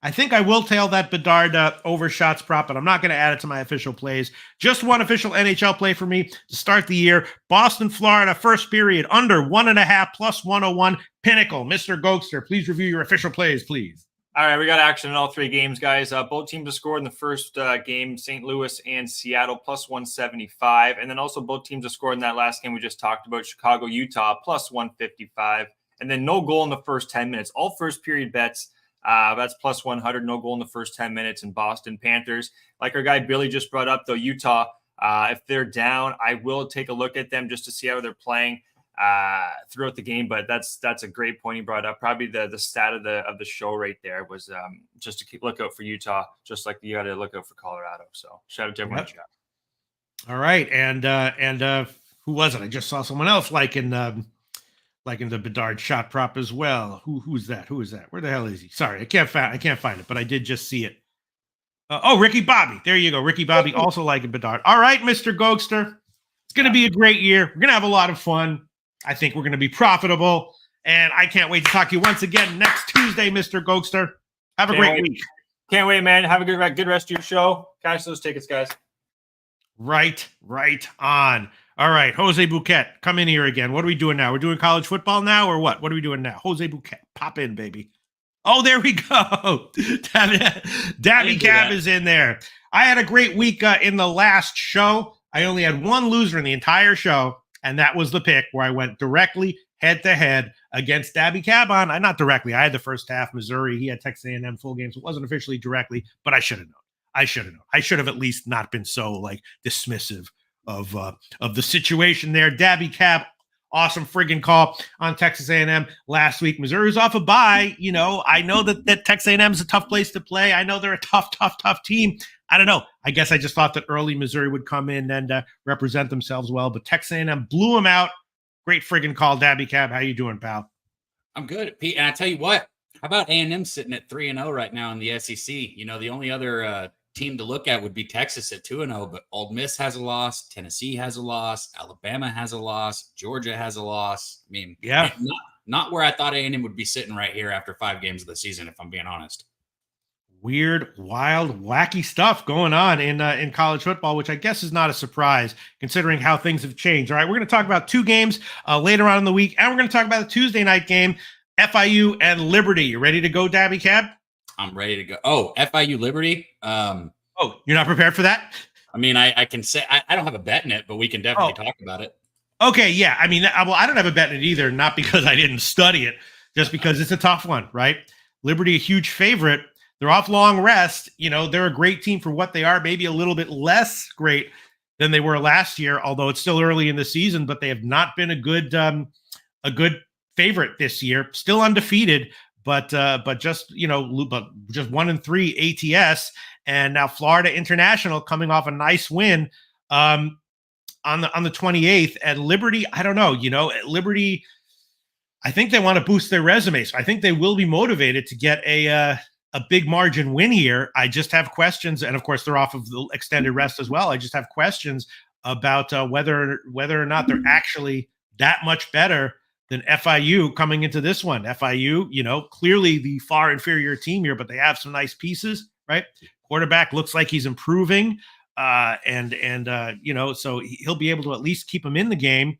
I think I will tail that Bedard overshots prop, but I'm not going to add it to my official plays. Just one official NHL play for me to start the year. Boston, Florida, first period, under 1.5 plus 101. Pinnacle. Mr. Gokster, please review your official plays, please. All right, we got action in all three games, guys. Both teams have scored in the first game, St. Louis and Seattle, plus 175. And then also both teams have scored in that last game we just talked about, Chicago, Utah, plus 155. And then no goal in the first 10 minutes. All first period bets. That's plus 100, no goal in the first 10 minutes in Boston. Panthers, like our guy Billy just brought up, though, Utah, if they're down, I will take a look at them just to see how they're playing throughout the game. But that's a great point he brought up. Probably the stat of the show right there was just to keep look out for Utah, just like you got to look out for Colorado. So shout out to everyone. Yep. All right, and who was it? I just saw someone else liking the Bedard shot prop as well. Who's that? Who is that? Where the hell is he? Sorry, I can't find it, but I did just see it. Ricky Bobby. There you go. Ricky Bobby also liking Bedard. All right, Mr. Gokster. It's going to be a great year. We're going to have a lot of fun. I think we're going to be profitable, and I can't wait to talk to you once again next Tuesday, Mr. Gokster. Have a great week. Can't wait, man. Have a good rest of your show. Cash those tickets, guys. Right on. All right, Jose Bouquett, come in here again. What are we doing now? We're doing college football now or what? What are we doing now? Jose Bouquett, pop in, baby. Oh, there we go. Dabby Cab is in there. I had a great week in the last show. I only had one loser in the entire show, and that was the pick where I went directly head-to-head against Dabby Cab on. Not directly. I had the first half, Missouri. He had Texas A&M full game, so it wasn't officially directly, but I should have known. I should have at least not been so dismissive of the situation there. Dabby Cab, awesome friggin' call on Texas A&M last week. Missouri's off a bye. I know that Texas A&M is a tough place to play. I know they're a tough team. I don't know. I guess I just thought that early Missouri would come in and represent themselves well, but Texas A&M blew them out. Great friggin' call, Dabby Cab. How you doing, pal? I'm good, Pete. And I tell you what, how about A&M sitting at 3-0 right now in the SEC? The only other team to look at would be Texas at 2-0, but Ole Miss has a loss, Tennessee has a loss, Alabama has a loss, Georgia has a loss. I mean, yeah, not where I thought A&M would be sitting right here after 5 games of the season, if I'm being honest. Weird, wild, wacky stuff going on in college football, which I guess is not a surprise considering how things have changed. All right, we're going to talk about 2 games later on in the week, and we're going to talk about the Tuesday night game, FIU and Liberty. You ready to go, Dabby Cab? I'm ready to go. Oh, FIU Liberty. You're not prepared for that? I mean, I can say I don't have a bet in it, but we can definitely talk about it. Okay, yeah. I mean, I don't have a bet in it either, not because I didn't study it, just because it's a tough one, right? Liberty, a huge favorite. They're off long rest. They're a great team for what they are, maybe a little bit less great than they were last year, although it's still early in the season, but they have not been a good favorite this year. Still undefeated, but just 1-3 ATS, and now Florida International coming off a nice win on the 28th at Liberty. I don't know, at Liberty, I think they want to boost their resume, so I think they will be motivated to get a big margin win here. I just have questions, and of course they're off of the extended rest as well. I just have questions about whether or not they're actually that much better than FIU coming into this one. FIU, clearly the far inferior team here, but they have some nice pieces, right? Quarterback looks like he's improving, so he'll be able to at least keep him in the game.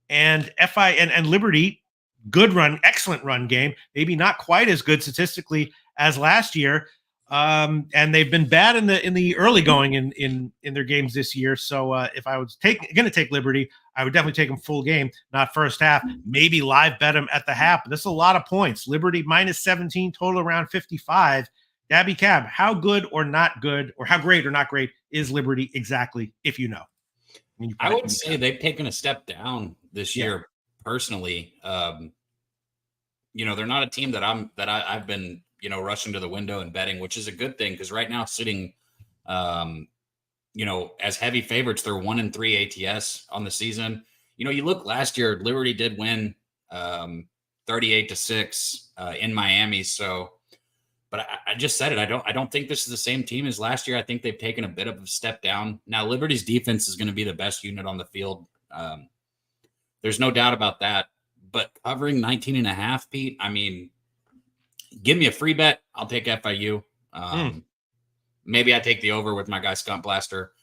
And and Liberty, good run, excellent run game, maybe not quite as good statistically as last year. And they've been bad in the early going in their games this year. So if I was going to take Liberty, I would definitely take them full game, not first half, maybe live bet them at the half. But that's a lot of points. Liberty -17, total around 55. Dabby Cab, how good or not good, or how great or not great is Liberty exactly, if you know? I would say they've taken a step down this year, personally. They're not a team that I've been rushing to the window and betting, which is a good thing, because right now sitting, as heavy favorites, they're 1-3 ATS on the season. You look last year, Liberty did win 38-6 in Miami. So, but I just said it. I don't think this is the same team as last year. I think they've taken a bit of a step down. Now, Liberty's defense is going to be the best unit on the field. There's no doubt about that. But covering 19.5, Pete, I mean, give me a free bet. I'll take FIU. Maybe I take the over with my guy Skunt Blaster.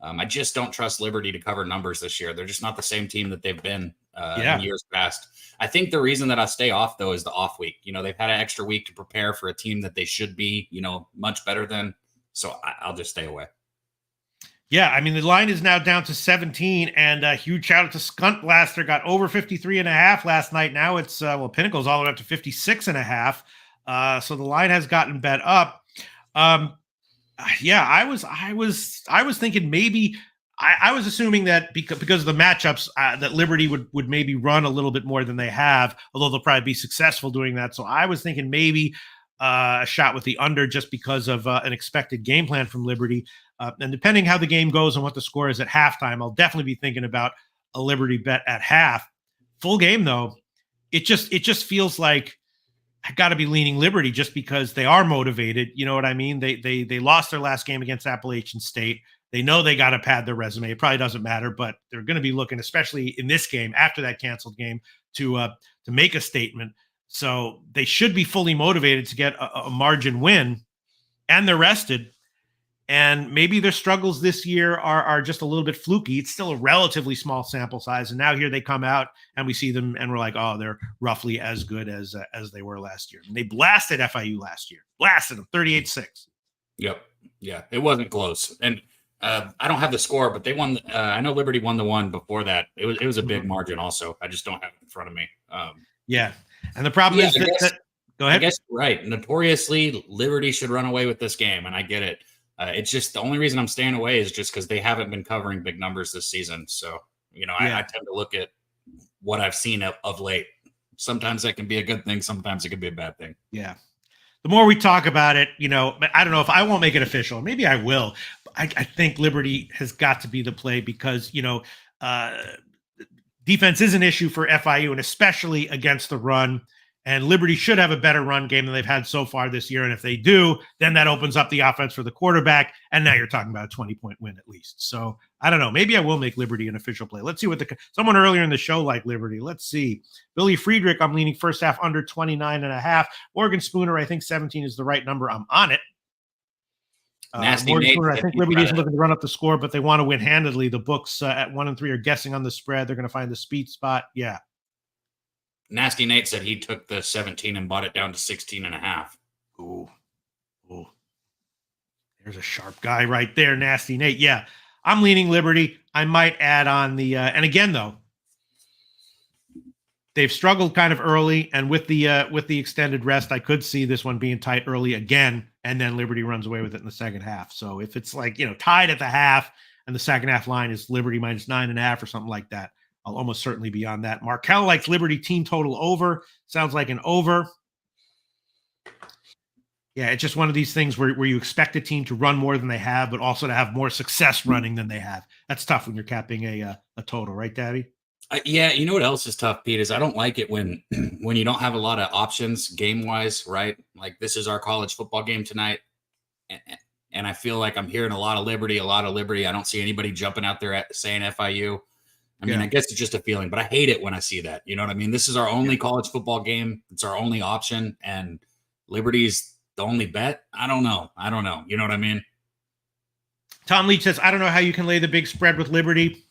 I just don't trust Liberty to cover numbers this year. They're just not the same team that they've been in years past. I think the reason that I stay off, though, is the off week. They've had an extra week to prepare for a team that they should be, much better than. So I'll just stay away. Yeah, I mean, the line is now down to 17, and a huge shout out to Skunt Blaster. Got over 53.5 last night. Now it's, Pinnacle's all the way up to 56.5. So the line has gotten bet up. I was thinking maybe I was assuming that because of the matchups that Liberty would maybe run a little bit more than they have, although they'll probably be successful doing that. So I was thinking maybe a shot with the under just because of an expected game plan from Liberty. And depending how the game goes and what the score is at halftime, I'll definitely be thinking about a Liberty bet at half. Full game, though, it just feels like I got to be leaning Liberty just because they are motivated. You know what I mean? They lost their last game against Appalachian State. They know they got to pad their resume. It probably doesn't matter, but they're going to be looking, especially in this game after that canceled game, to make a statement. So they should be fully motivated to get a margin win, and they're rested. And maybe their struggles this year are just a little bit fluky. It's still a relatively small sample size. And now here they come out and we see them and we're like, oh, they're roughly as good as they were last year. And they blasted FIU last year. Blasted them 38-6. Yep. Yeah, it wasn't close. And I don't have the score, but they won. I know Liberty won the one before that. It was a big margin also. I just don't have it in front of me. Yeah. And the problem is that go ahead. I guess you're right. Notoriously, Liberty should run away with this game. And I get it. It's just the only reason I'm staying away is just because they haven't been covering big numbers this season. So, I tend to look at what I've seen of late. Sometimes that can be a good thing. Sometimes it can be a bad thing. Yeah. The more we talk about it, I don't know if I won't make it official. Maybe I will. I think Liberty has got to be the play because, defense is an issue for FIU and especially against the run. And Liberty should have a better run game than they've had so far this year. And if they do, then that opens up the offense for the quarterback. And now you're talking about a 20-point win at least. So I don't know. Maybe I will make Liberty an official play. Let's see what someone earlier in the show liked Liberty. Let's see. Billy Friedrich, I'm leaning first half under 29.5. Morgan Spooner, I think 17 is the right number. I'm on it. Nasty Morgan Nate, Spooner, I think Liberty isn't looking to run up the score, but they want to win handedly. The books at 1-3 are guessing on the spread. They're going to find the speed spot. Yeah. Nasty Nate said he took the 17 and bought it down to 16.5. Ooh. There's a sharp guy right there, Nasty Nate. Yeah, I'm leaning Liberty. I might add on the and again though, they've struggled kind of early, and with the extended rest, I could see this one being tight early again, and then Liberty runs away with it in the second half. So if it's like tied at the half, and the second half line is Liberty minus 9.5 or something like that. I'll almost certainly be on that. Markel likes Liberty team total over. Sounds like an over. Yeah, it's just one of these things where you expect a team to run more than they have, but also to have more success running than they have. That's tough when you're capping a total, right, Daddy? Yeah, you know what else is tough, Pete, is I don't like it when you don't have a lot of options game-wise, right? Like this is our college football game tonight, and I feel like I'm hearing a lot of Liberty. I don't see anybody jumping out there saying FIU. I mean, I guess it's just a feeling, but I hate it when I see that. You know what I mean? This is our only college football game. It's our only option, and Liberty's the only bet. I don't know. You know what I mean? Tom Leach says, I don't know how you can lay the big spread with Liberty.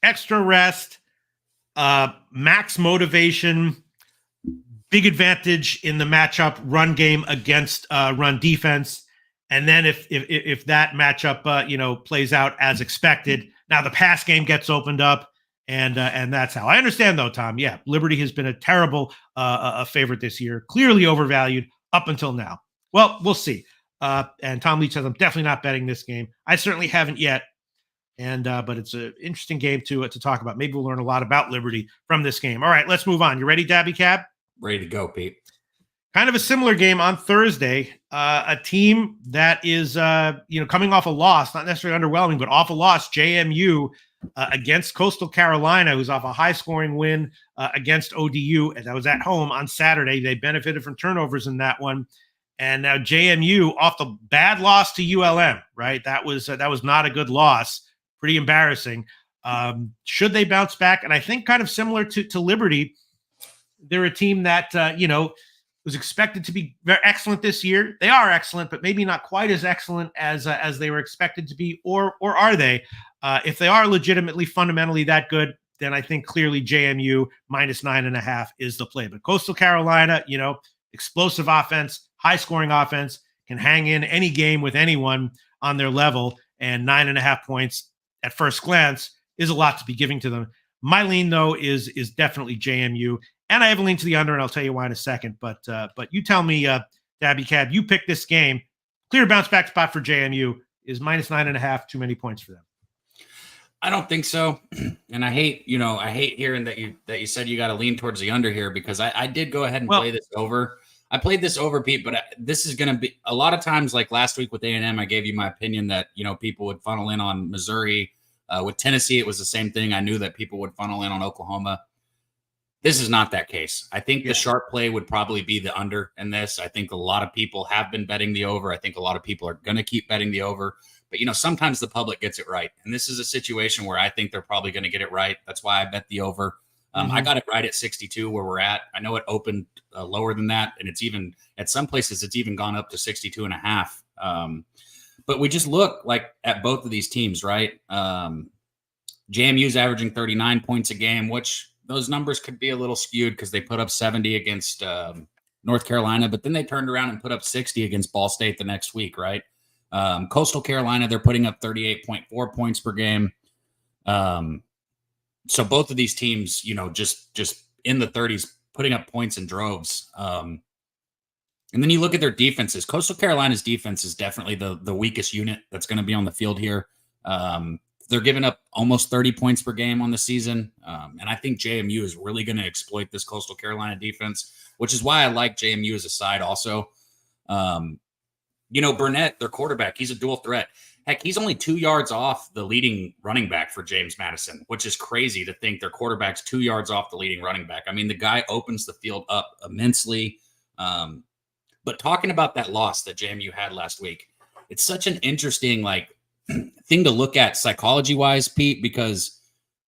Extra rest, max motivation, big advantage in the matchup run game against run defense. And then if that matchup, plays out as expected, now the pass game gets opened up. And that's how I understand, though, Tom. Yeah, Liberty has been a terrible favorite this year, clearly overvalued up until now. Well, we'll see. And Tom Leach says, I'm definitely not betting this game. I certainly haven't yet. But it's an interesting game to talk about. Maybe we'll learn a lot about Liberty from this game. All right, let's move on. You ready, Dabby Cab? Ready to go, Pete. Kind of a similar game on Thursday. A team that is, coming off a loss, not necessarily underwhelming, but off a loss, JMU against Coastal Carolina, who's off a high-scoring win against ODU. And that was at home on Saturday. They benefited from turnovers in that one. And now JMU off the bad loss to ULM, right? That was not a good loss. Pretty embarrassing. Should they bounce back? And I think kind of similar to Liberty, they're a team that, was expected to be very excellent this year. They are excellent, but maybe not quite as excellent as they were expected to be, or are they? If they are legitimately fundamentally that good, then I think clearly JMU minus 9.5 is the play. But Coastal Carolina, explosive offense, high scoring offense, can hang in any game with anyone on their level, and 9.5 points at first glance is a lot to be giving to them. My lean, though, is definitely JMU. And I have a lean to the under, and I'll tell you why in a second. But you tell me, Dabby Cab, you pick this game. Clear bounce back spot for JMU. Is minus 9.5 too many points for them? I don't think so. And I hate hearing that you said you got to lean towards the under here, because I did go ahead and play this over. I played this over, Pete, but this is going to be a lot of times like last week with A&M. I gave you my opinion that, people would funnel in on Missouri. With Tennessee, it was the same thing. I knew that people would funnel in on Oklahoma. This is not that case. I think the sharp play would probably be the under in this. I think a lot of people have been betting the over. I think a lot of people are going to keep betting the over. But, sometimes the public gets it right. And this is a situation where I think they're probably going to get it right. That's why I bet the over. I got it right at 62 where we're at. I know it opened lower than that. And it's even at some places, it's even gone up to 62.5. But we just look like at both of these teams, right? JMU's averaging 39 points a game, which those numbers could be a little skewed because they put up 70 against North Carolina, but then they turned around and put up 60 against Ball State the next week, right? Coastal Carolina, they're putting up 38.4 points per game. So both of these teams, just in the 30s, putting up points in droves. And then you look at their defenses. Coastal Carolina's defense is definitely the weakest unit that's going to be on the field here. They're giving up almost 30 points per game on the season. And I think JMU is really going to exploit this Coastal Carolina defense, which is why I like JMU as a side also. Burnett, their quarterback, he's a dual threat. Heck, he's only 2 yards off the leading running back for James Madison, which is crazy to think their quarterback's 2 yards off the leading running back. I mean, the guy opens the field up immensely. But talking about that loss that JMU had last week, it's such an interesting thing to look at psychology-wise, Pete, because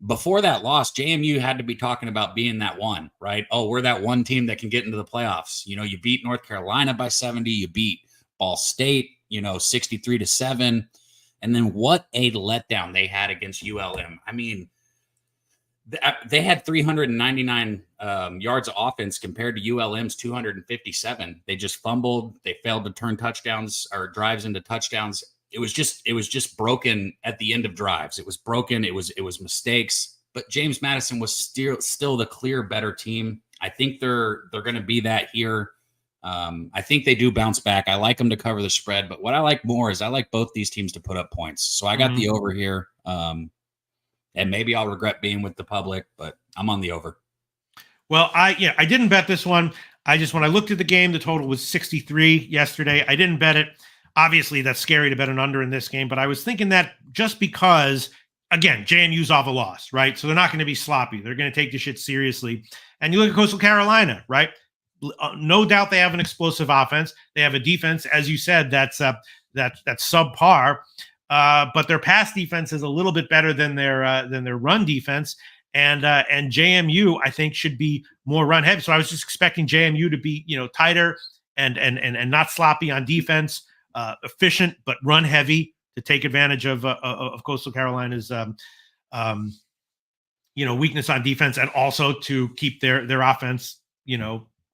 before that loss, JMU had to be talking about being that one, right? Oh, we're that one team that can get into the playoffs. You beat North Carolina by 70. You beat Ball State, 63-7. And then what a letdown they had against ULM. I mean, they had 399 yards of offense compared to ULM's 257. They just fumbled. They failed to turn touchdowns or drives into touchdowns. It was just broken at the end of drives. It was broken. It was mistakes. But James Madison was still the clear better team. I think they're going to be that here. I think they do bounce back. I like them to cover the spread, but what I like more is I like both these teams to put up points. So I got the over here. And maybe I'll regret being with the public, but I'm on the over. Well, I didn't bet this one. When I looked at the game, the total was 63 yesterday. I didn't bet it. Obviously, that's scary to bet an under in this game, but I was thinking that just because, again, JMU's off a loss, right? So they're not going to be sloppy. They're going to take this shit seriously. And you look at Coastal Carolina, right? No doubt they have an explosive offense. They have a defense, as you said, that's subpar. But their pass defense is a little bit better than their run defense. And JMU, I think, should be more run heavy. So I was just expecting JMU to be, tighter and not sloppy on defense, efficient but run heavy to take advantage of Coastal Carolina's weakness on defense, and also to keep their offense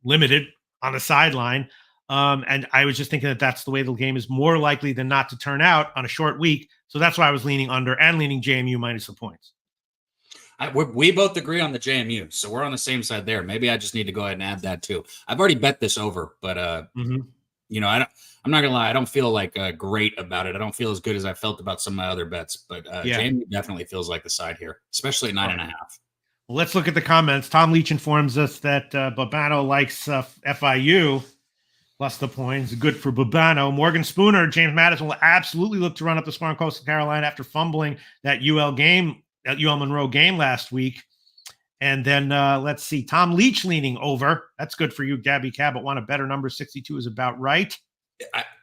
limited on the sideline. And I was just thinking that that's the way the game is more likely than not to turn out on a short week. So that's why I was leaning under and leaning JMU minus the points. We both agree on the JMU, so we're on the same side there. Maybe I just need to go ahead and add that too. I've already bet this over, but I'm not gonna lie, I don't feel like great about it. I don't feel as good as I felt about some of my other bets, but JMU definitely feels like the side here, especially at 9.5. Well, let's look at the comments. Tom Leach informs us that Babano likes FIU plus the points. Good for Babano. Morgan Spooner, James Madison will absolutely look to run up the score on Coastal Carolina after fumbling that UL Monroe game last week. And then let's see, Tom Leach leaning over. That's good for you, Gabby Cab, but want a better number. 62 is about right.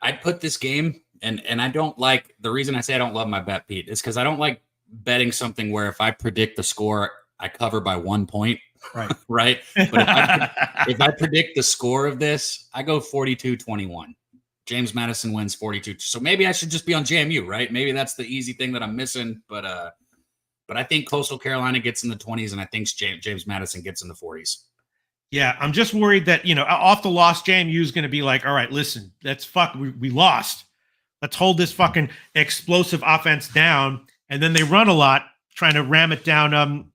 I put this game, and I don't like, the reason I say I don't love my bet, Pete, is because I don't like betting something where if I predict the score, I cover by 1 point. Right. Right. But if I predict the score of this, I go 42-21. James Madison wins 42. So maybe I should just be on JMU, right? Maybe that's the easy thing that I'm missing. But I think Coastal Carolina gets in the 20s, and I think James Madison gets in the 40s. Yeah, I'm just worried that, off the loss, JMU is going to be like, all right, listen, we lost. Let's hold this fucking explosive offense down. And then they run a lot, trying to ram it down,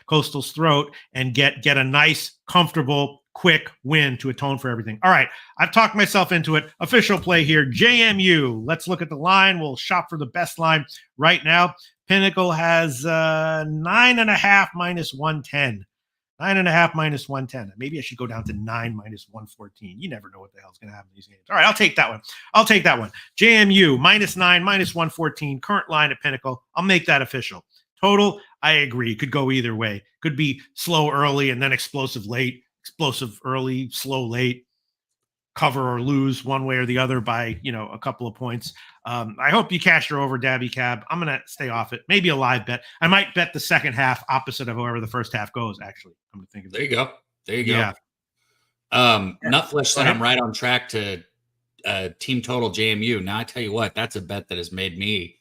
Coastal's throat and get a nice, comfortable, quick win to atone for everything. All right, I've talked myself into it. Official play here, JMU. Let's look at the line. We'll shop for the best line right now. Pinnacle has 9.5 minus 110. 9.5 minus 110. Maybe I should go down to 9 minus 114. You never know what the hell's going to happen in these games. All right, I'll take that one. JMU minus 9 minus 114. Current line at Pinnacle. I'll make that official. Total, I agree. Could go either way. Could be slow early and then explosive late. Explosive early, slow late. Cover or lose one way or the other by a couple of points. I hope you cash your over, Dabby Cab. I'm gonna stay off it. Maybe a live bet. I might bet the second half opposite of however the first half goes. Actually, I'm gonna think of it. There you go. Yeah. Nutflesh said I'm right on track to team total JMU. Now I tell you what, that's a bet that has made me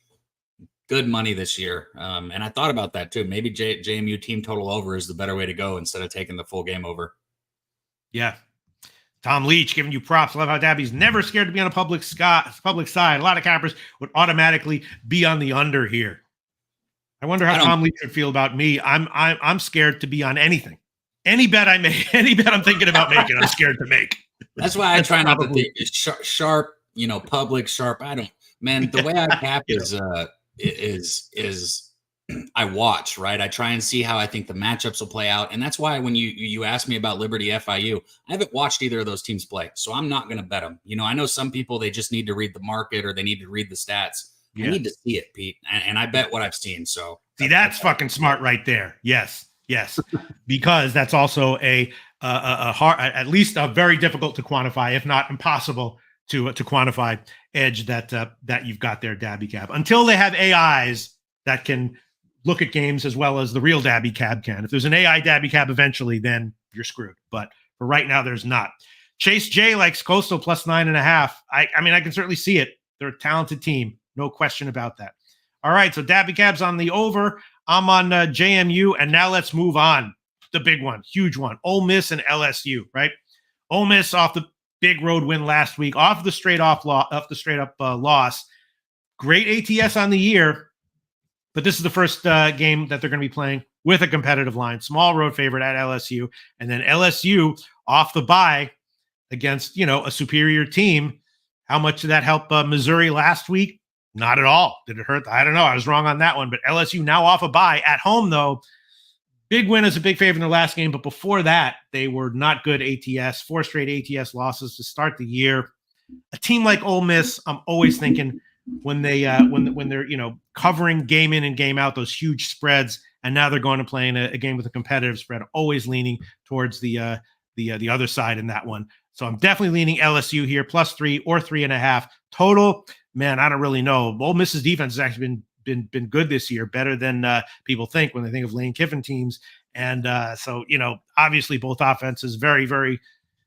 good money this year. And I thought about that too. Maybe JMU team total over is the better way to go instead of taking the full game over. Yeah. Tom Leach giving you props. Love how Dabby's never scared to be on a public side. A lot of cappers would automatically be on the under here. I wonder how Tom Leach would feel about me. I'm scared to be on anything. Any bet I make, any bet I'm thinking about making, I'm scared to make. That's why I try not to think sharp, public sharp. The way I cap is I watch, right? I try and see how I think the matchups will play out. And that's why when you asked me about Liberty FIU, I haven't watched either of those teams play. So I'm not going to bet them. I know some people, they just need to read the market or they need to read the stats. Yeah. I need to see it, Pete. And I bet what I've seen. So see, that's fucking smart right there. Yes. Because that's also a hard, at least a very difficult to quantify, if not impossible to quantify edge that you've got there, Dabby Cab. Until they have AIs that can look at games as well as the real Dabby Cab can. If there's an AI Dabby Cab eventually, then you're screwed. But for right now, there's not. Chase J likes Coastal plus 9.5. I can certainly see it. They're a talented team. No question about that. All right, so Dabby Cab's on the over. I'm on JMU, and now let's move on. The big one, huge one. Ole Miss and LSU, right? Ole Miss off the big road win last week, off the straight up loss. Great ATS on the year. But this is the first game that they're going to be playing with a competitive line. Small road favorite at LSU. And then LSU off the bye against, a superior team. How much did that help Missouri last week? Not at all. Did it hurt? I don't know. I was wrong on that one. But LSU now off a bye at home, though. Big win as a big favorite in their last game. But before that, they were not good ATS. 4 straight ATS losses to start the year. A team like Ole Miss, I'm always thinking when they're covering game in and game out, those huge spreads, and now they're going to play in a game with a competitive spread, always leaning towards the other side in that one. So I'm definitely leaning LSU here, +3 or 3.5 total. Man, I don't really know. Ole Miss's defense has actually been good this year, better than people think when they think of Lane Kiffin teams. And so obviously both offenses very, very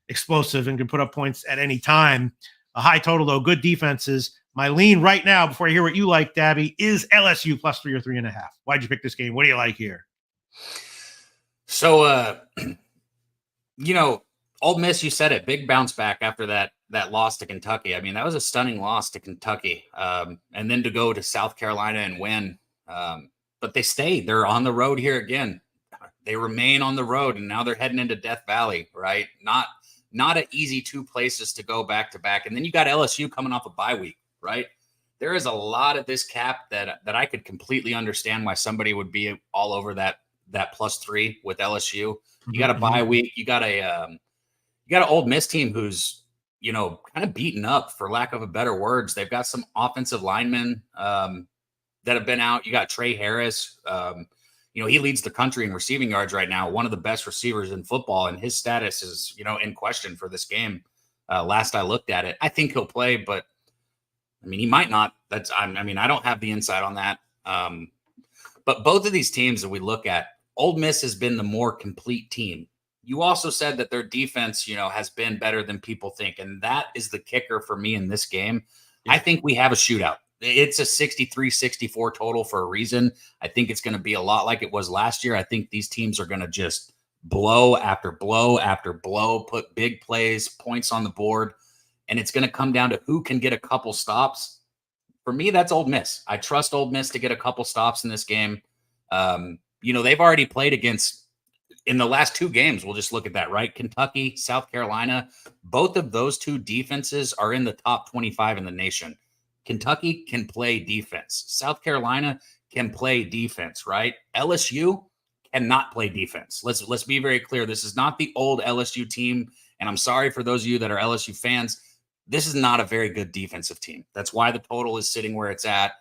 explosive and can put up points at any time. A high total though, good defenses. My lean right now, before I hear what you like, Dabby, is LSU +3 or 3.5. Why'd you pick this game? What do you like here? So, Ole Miss, you said it, big bounce back after that loss to Kentucky. I mean, that was a stunning loss to Kentucky. And then to go to South Carolina and win. But they stayed. They're on the road here again. They remain on the road, and now they're heading into Death Valley, right? Not an easy 2 places to go back to back. And then you got LSU coming off a bye week, right? There is a lot of this cap that I could completely understand why somebody would be all over that +3 with LSU. You got a bye week. You got an Ole Miss team who's, kind of beaten up, for lack of a better words. They've got some offensive linemen that have been out. You got Trey Harris. He leads the country in receiving yards right now, one of the best receivers in football, and his status is, in question for this game. Last I looked at it, I think he'll play, but he might not. I don't have the insight on that. But both of these teams that we look at, Ole Miss has been the more complete team. You also said that their defense, has been better than people think. And that is the kicker for me in this game. Yeah. I think we have a shootout. It's a 63-64 total for a reason. I think it's going to be a lot like it was last year. I think these teams are going to just blow after blow after blow, put big plays, points on the board. And it's going to come down to who can get a couple stops. For me, that's Ole Miss. I trust Ole Miss to get a couple stops in this game. They've already played against, in the last 2 games, we'll just look at that, right? Kentucky, South Carolina, both of those 2 defenses are in the top 25 in the nation. Kentucky can play defense. South Carolina can play defense, right? LSU cannot play defense. Let's be very clear. This is not the old LSU team, and I'm sorry for those of you that are LSU fans. This is not a very good defensive team. That's why the total is sitting where it's at.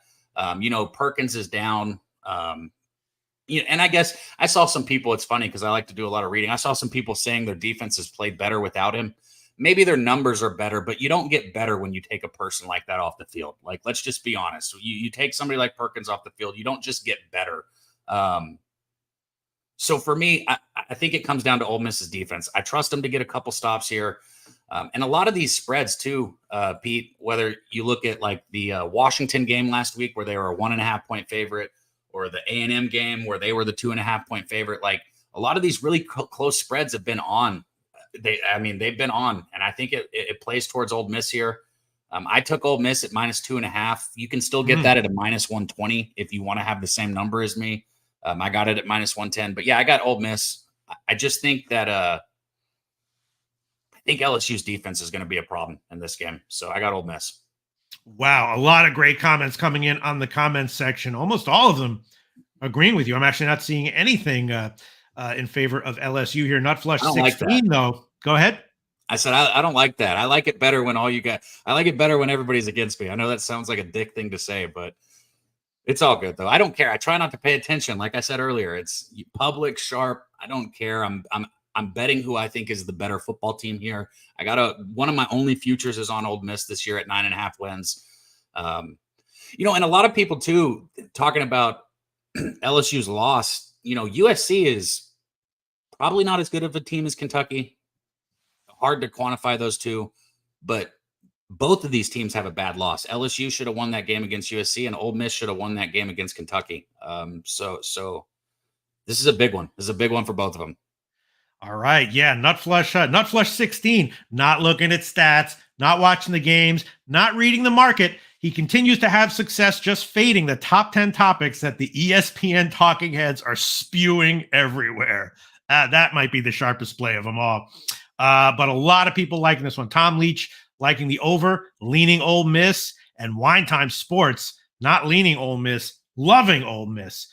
Perkins is down. And I guess I saw some people, it's funny because I like to do a lot of reading. I saw some people saying their defense has played better without him. Maybe their numbers are better, but you don't get better when you take a person like that off the field. Like, let's just be honest. You take somebody like Perkins off the field, you don't just get better. So for me, I think it comes down to Ole Miss's defense. I trust them to get a couple stops here. And a lot of these spreads too, Pete, whether you look at like the Washington game last week where they were a 1.5 point favorite, or the A&M game where they were the 2.5 point favorite, like a lot of these really close spreads have been on. They've been on, and I think it plays towards Ole Miss here. I took Ole Miss at -2.5. You can still get that at a -120 if you want to have the same number as me. I got it at -110, but yeah, I got Ole Miss. I just think that I think LSU's defense is going to be a problem in this game, so I got Ole Miss. Wow, a lot of great comments coming in on the comments section. Almost all of them agreeing with you. I'm actually not seeing anything in favor of LSU here. Not flush 16 like though. Go ahead. I said I don't like that. I like it better when I like it better when everybody's against me. I know that sounds like a dick thing to say, but it's all good though. I don't care. I try not to pay attention. Like I said earlier, it's public, sharp. I don't care. I'm betting who I think is the better football team here. I got one of my only futures is on Ole Miss this year at 9.5 wins. And a lot of people too talking about LSU's loss. USC is probably not as good of a team as Kentucky. Hard to quantify those two, but both of these teams have a bad loss. LSU should have won that game against USC, and Ole Miss should have won that game against Kentucky. So this is a big one. This is a big one for both of them. All right. Yeah. Nut flush 16, not looking at stats, not watching the games, not reading the market. He continues to have success just fading the top 10 topics that the ESPN talking heads are spewing everywhere. That might be the sharpest play of them all. But a lot of people liking this one. Tom Leach liking the over, leaning Ole Miss, and Wine Time Sports not leaning Ole Miss, loving Ole Miss.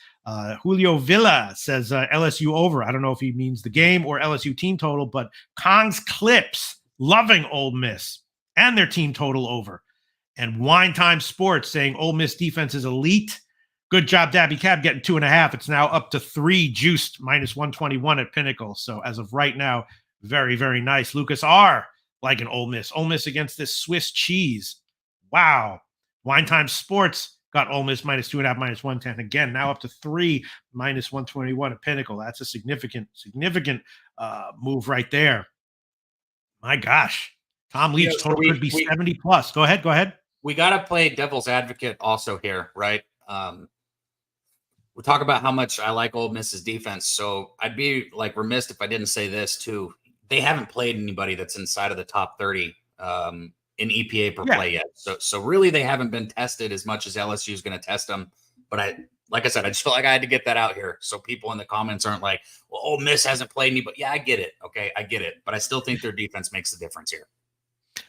Julio Villa says LSU over. I don't know if he means the game or LSU team total, but Kong's Clips loving Ole Miss and their team total over. And Wine Time Sports saying Ole Miss defense is elite. Good job, Dabby Cab, getting 2.5. It's now up to 3, juiced minus 121 at Pinnacle. So as of right now, very, very nice. Lucas R. like an Ole Miss. Ole Miss against this Swiss cheese. Wow. Wine Time Sports got Ole Miss minus 2.5, minus 110. Again, now up to 3, minus 121 at Pinnacle. That's a significant move right there. My gosh. Tom Leach total could be 70 plus. Go ahead. We got to play devil's advocate also here, right? We talk about how much I like Ole Miss's defense. So I'd be like remiss if I didn't say this too. They haven't played anybody that's inside of the top 30 in EPA per play yet. So really they haven't been tested as much as LSU is going to test them. But like I said, I just felt like I had to get that out here so people in the comments aren't like, well, Ole Miss hasn't played anybody. Yeah, I get it. Okay, I get it. But I still think their defense makes the difference here.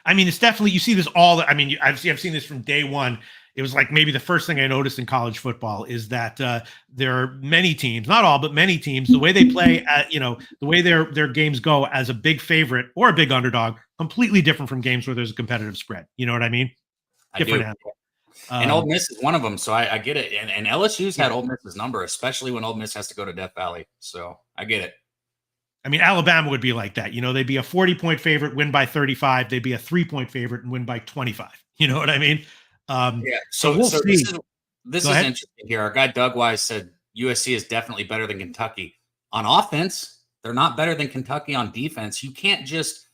I mean, it's definitely, you see this all, I mean, I've seen this from day one. It was like maybe the first thing I noticed in college football is that there are many teams, not all, but many teams, the way they play, the way their games go as a big favorite or a big underdog, completely different from games where there's a competitive spread. You know what I mean? Different animal. And Ole Miss is one of them, so I get it. And LSU's had Ole Miss's number, especially when Ole Miss has to go to Death Valley. So I get it. I mean, Alabama would be like that. You know, they'd be a 40-point favorite, win by 35. They'd be a 3-point favorite and win by 25. You know what I mean? So we'll see. This is interesting here. Our guy Doug Wise said USC is definitely better than Kentucky. On offense, they're not better than Kentucky on defense. You can't just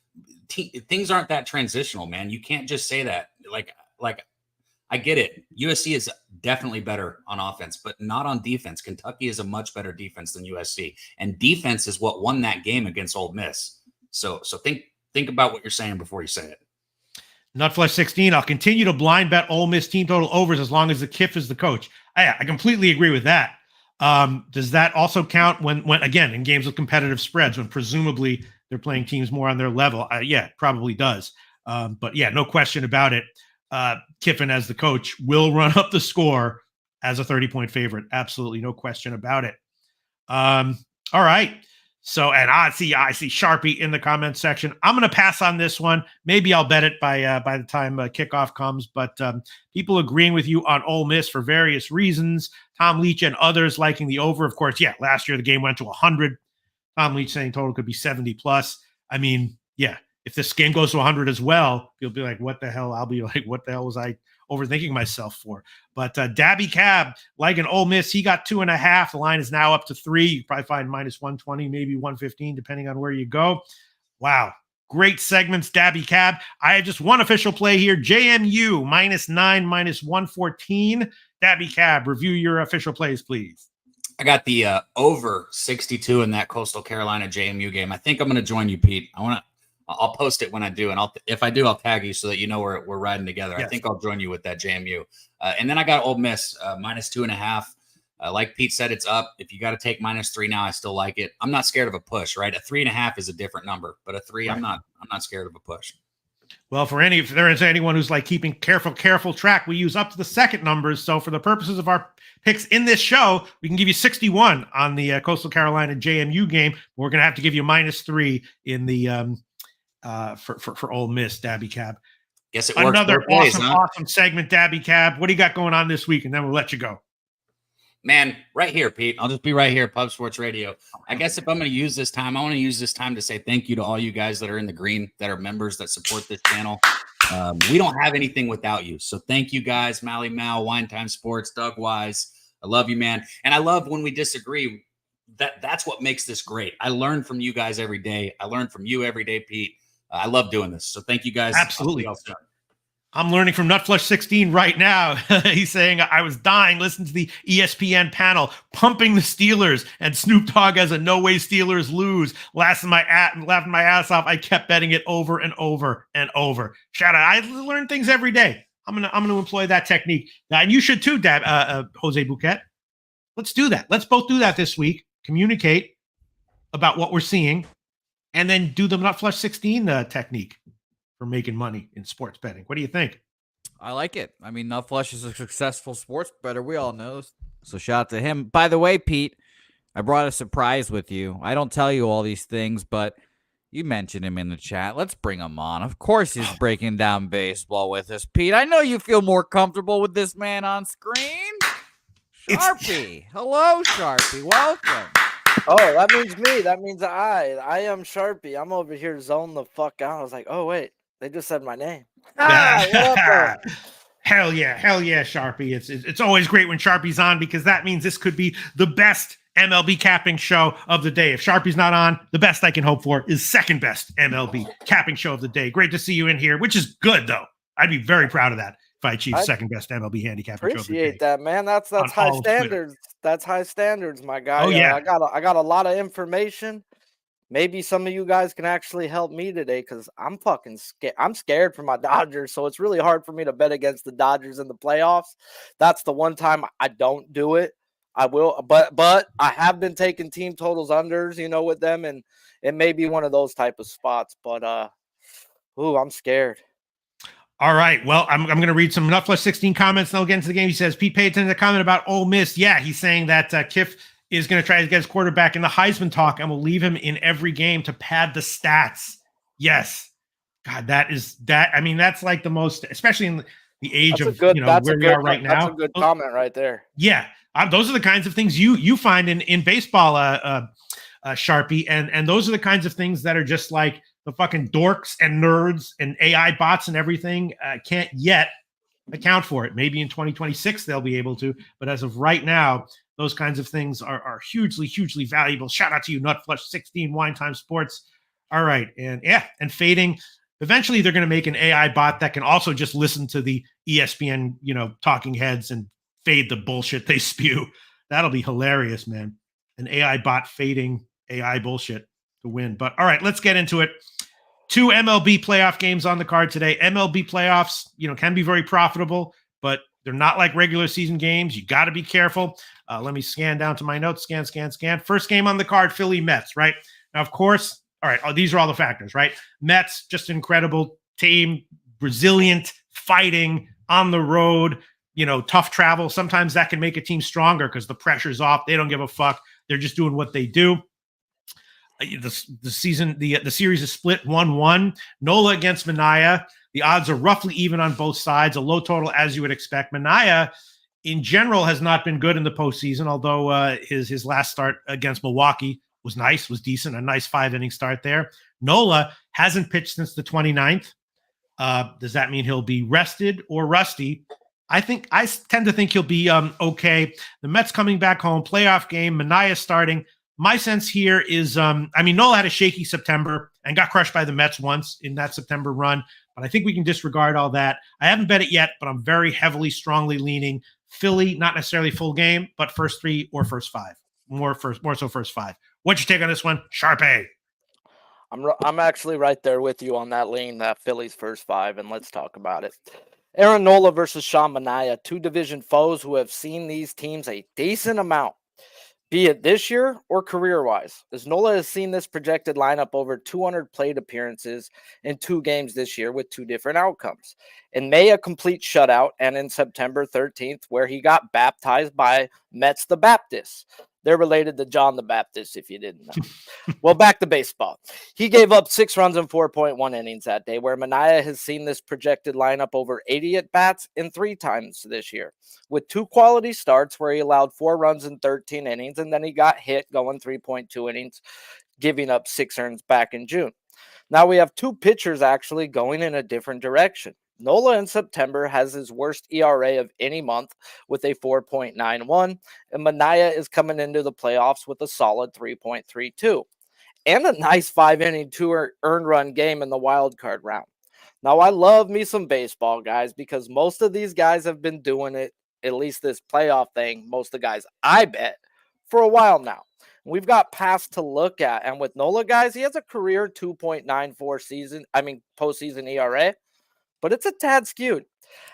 things aren't that transitional, man. You can't just say that. Like I get it. USC is definitely better on offense, but not on defense. Kentucky is a much better defense than USC, and defense is what won that game against Ole Miss. So think about what you're saying before you say it. Nutflesh 16. I'll continue to blind bet Ole Miss team total overs as long as the Kiff is the coach. I completely agree with that. Does that also count when again in games with competitive spreads when presumably they're playing teams more on their level? Yeah, it probably does. But yeah, no question about it. Kiffin as the coach will run up the score as a 30-point favorite. Absolutely no question about it. All right. So, and I see Sharpie in the comments section. I'm going to pass on this one. Maybe I'll bet it by the time kickoff comes, but people agreeing with you on Ole Miss for various reasons. Tom Leach and others liking the over. Of course, yeah, last year the game went to 100. Tom Leach saying total could be 70 plus. I mean, yeah, if this game goes to 100 as well, you'll be like, what the hell? I'll be like, what the hell was I overthinking myself for? But Dabby Cab, like an Ole Miss, he got 2.5. The line is now up to 3. You can probably find minus 120, maybe 115, depending on where you go. Wow. Great segments, Dabby Cab. I have just one official play here. JMU -9, minus 114. Dabby Cab, review your official plays, please. I got the over 62 in that Coastal Carolina JMU game. I think I'm going to join you, Pete. I'll post it when I do, and if I do, I'll tag you so that you know we're riding together. Yes. I think I'll join you with that JMU. And then I got Ole Miss -2.5. Like Pete said, it's up. If you got to take -3 now, I still like it. I'm not scared of a push, right? A 3.5 is a different number, but a 3, right. I'm not scared of a push. Well, if there is anyone who's like keeping careful track, we use up to the second numbers. So for the purposes of our picks in this show, we can give you 61 on the Coastal Carolina JMU game. We're going to have to give you -3 in the for Ole Miss, Dabby Cab. Guess it works. Another awesome segment, Dabby Cab. What do you got going on this week? And then we'll let you go. Man, right here, Pete. I'll just be right here, Pub Sports Radio. I guess if I'm going to use this time, I want to use this time to say thank you to all you guys that are in the green, that are members, that support this channel. We don't have anything without you. So thank you guys, Mally Mal, Wine Time Sports, Doug Wise. I love you, man. And I love when we disagree. That's what makes this great. I learn from you guys every day. I learn from you every day, Pete. I love doing this. So thank you guys. Absolutely. I'm learning from Nutflesh 16 right now. He's saying I was dying listening to the ESPN panel pumping the Steelers and Snoop Dogg as a no way Steelers lose. Laughing my ass off. I kept betting it over and over and over. Shout out. I learn things every day. I'm gonna employ that technique. Now, and you should too, Jose Bouquett. Let's do that. Let's both do that this week. Communicate about what we're seeing and then do the nut flush 16 technique for making money in sports betting. What do you think? I like it. I mean, Nut Flush is a successful sports bettor. We all know. So shout out to him. By the way, Pete, I brought a surprise with you. I don't tell you all these things, but you mentioned him in the chat. Let's bring him on. Of course he's breaking down baseball with us. Pete, I know you feel more comfortable with this man on screen. Sharpie. Hello, Sharpie. Welcome. Oh, that means me. That means I am Sharpie. I'm over here zoning the fuck out. I was like, oh, wait. They just said my name. Welcome. Hell yeah, Sharpie. It's always great when Sharpie's on because that means this could be the best MLB capping show of the day. If Sharpie's not on, the best I can hope for is second best MLB capping show of the day. Great to see you in here, which is good though. I'd be very proud of that if I achieved second best MLB handicapping show of the day. Appreciate that, man. That's high standards. That's high standards, my guy. Oh yeah, I got a lot of information. Maybe some of you guys can actually help me today because I'm fucking scared. I'm scared for my Dodgers, so it's really hard for me to bet against the Dodgers in the playoffs. That's the one time I don't do it. I will, but I have been taking team totals unders, with them, and it may be one of those type of spots. But I'm scared. All right. Well, I'm going to read some Nut Flush 16 comments and I'll get into the game. He says, Pete, pay attention to the comment about Ole Miss. Yeah, he's saying that Kiff is going to try to get his quarterback in the Heisman talk and will leave him in every game to pad the stats. Yes. God, I mean, that's like the most, especially in the age of where we are right now. That's a good comment right there. Yeah. Those are the kinds of things you find in baseball, Sharpie. And those are the kinds of things that are just like the fucking dorks and nerds and AI bots and everything can't yet account for it. Maybe in 2026 they'll be able to, but as of right now, those kinds of things are hugely, hugely valuable. Shout out to you, Nut Flush 16 Wine Time Sports. All right. And fading. Eventually they're going to make an AI bot that can also just listen to the ESPN, talking heads and fade the bullshit they spew. That'll be hilarious, man. An AI bot fading AI bullshit to win. But all right, let's get into it. 2 MLB playoff games on the card today. MLB playoffs, can be very profitable, but they're not like regular season games. You got to be careful. Let me scan down to my notes. Scan. First game on the card, Philly Mets, right? Now, of course, all right, these are all the factors, right? Mets, just an incredible team, resilient, fighting, on the road, tough travel. Sometimes that can make a team stronger because the pressure's off. They don't give a fuck. They're just doing what they do. The series is split 1-1. Nola against Minaya. The odds are roughly even on both sides, a low total as you would expect. Minaya, in general, has not been good in the postseason, although his last start against Milwaukee was nice, was decent, a nice 5-inning start there. Nola hasn't pitched since the 29th. Does that mean he'll be rested or rusty? I tend to think he'll be okay. The Mets coming back home, playoff game, Minaya starting. My sense here is, Nola had a shaky September and got crushed by the Mets once in that September run, but I think we can disregard all that. I haven't bet it yet, but I'm very strongly leaning Philly, not necessarily full game, but first 3 or first 5. More so first 5. What's your take on this one, Sharpie? I'm actually right there with you on that lean, that Phillies first 5, and let's talk about it. Aaron Nola versus Sean Manaea, 2 division foes who have seen these teams a decent amount, be it this year or career-wise, as Nola has seen this projected lineup over 200 plate appearances in 2 games this year with 2 different outcomes. In May, a complete shutout, and in September 13th, where he got baptized by Mets the Baptists. They're related to John the Baptist, if you didn't know. Well, back to baseball. He gave up 6 runs in 4.1 innings that day, where Manaea has seen this projected lineup over 80 at-bats in 3 times this year, with 2 quality starts where he allowed 4 runs in 13 innings, and then he got hit going 3.2 innings, giving up 6 earns back in June. Now we have 2 pitchers actually going in a different direction. Nola in September has his worst ERA of any month with a 4.91, and Manaea is coming into the playoffs with a solid 3.32 and a nice 5-inning 2 earned run game in the wild card round. Now, I love me some baseball, guys, because most of these guys have been doing it, at least this playoff thing, most of the guys I bet, for a while now. We've got past to look at, and with Nola, guys, he has a career 2.94 postseason ERA. But it's a tad skewed,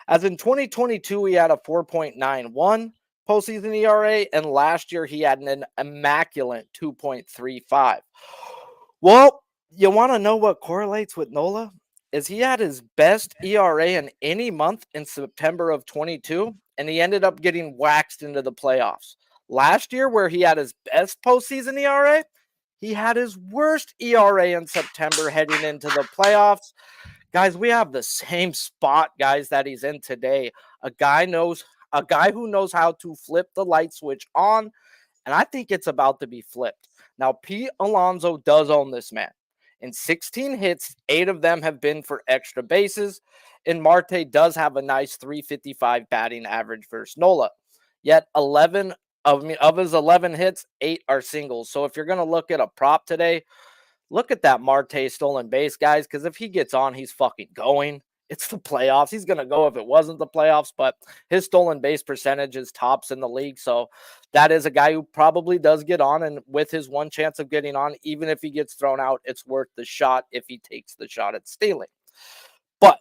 as in 2022, he had a 4.91 postseason ERA, and last year he had an immaculate 2.35. Well, You want to know what correlates with Nola? Is he had his best ERA in any month in September of 22, and he ended up getting waxed into the playoffs. Last year, where he had his best postseason ERA, he had his worst ERA in September heading into the playoffs. Guys, we have the same spot, guys, that he's in today. A guy who knows how to flip the light switch on, and I think it's about to be flipped. Now, Pete Alonso does own this man. In 16 hits, 8 of them have been for extra bases, and Marte does have a nice 355 batting average versus Nola. Yet 11 of his 11 hits, 8 are singles. So if you're going to look at a prop today, look at that Marte stolen base, guys, because if he gets on, he's fucking going. It's the playoffs. He's going to go if it wasn't the playoffs, but his stolen base percentage is tops in the league. So that is a guy who probably does get on. And with his one chance of getting on, even if he gets thrown out, it's worth the shot if he takes the shot at stealing. But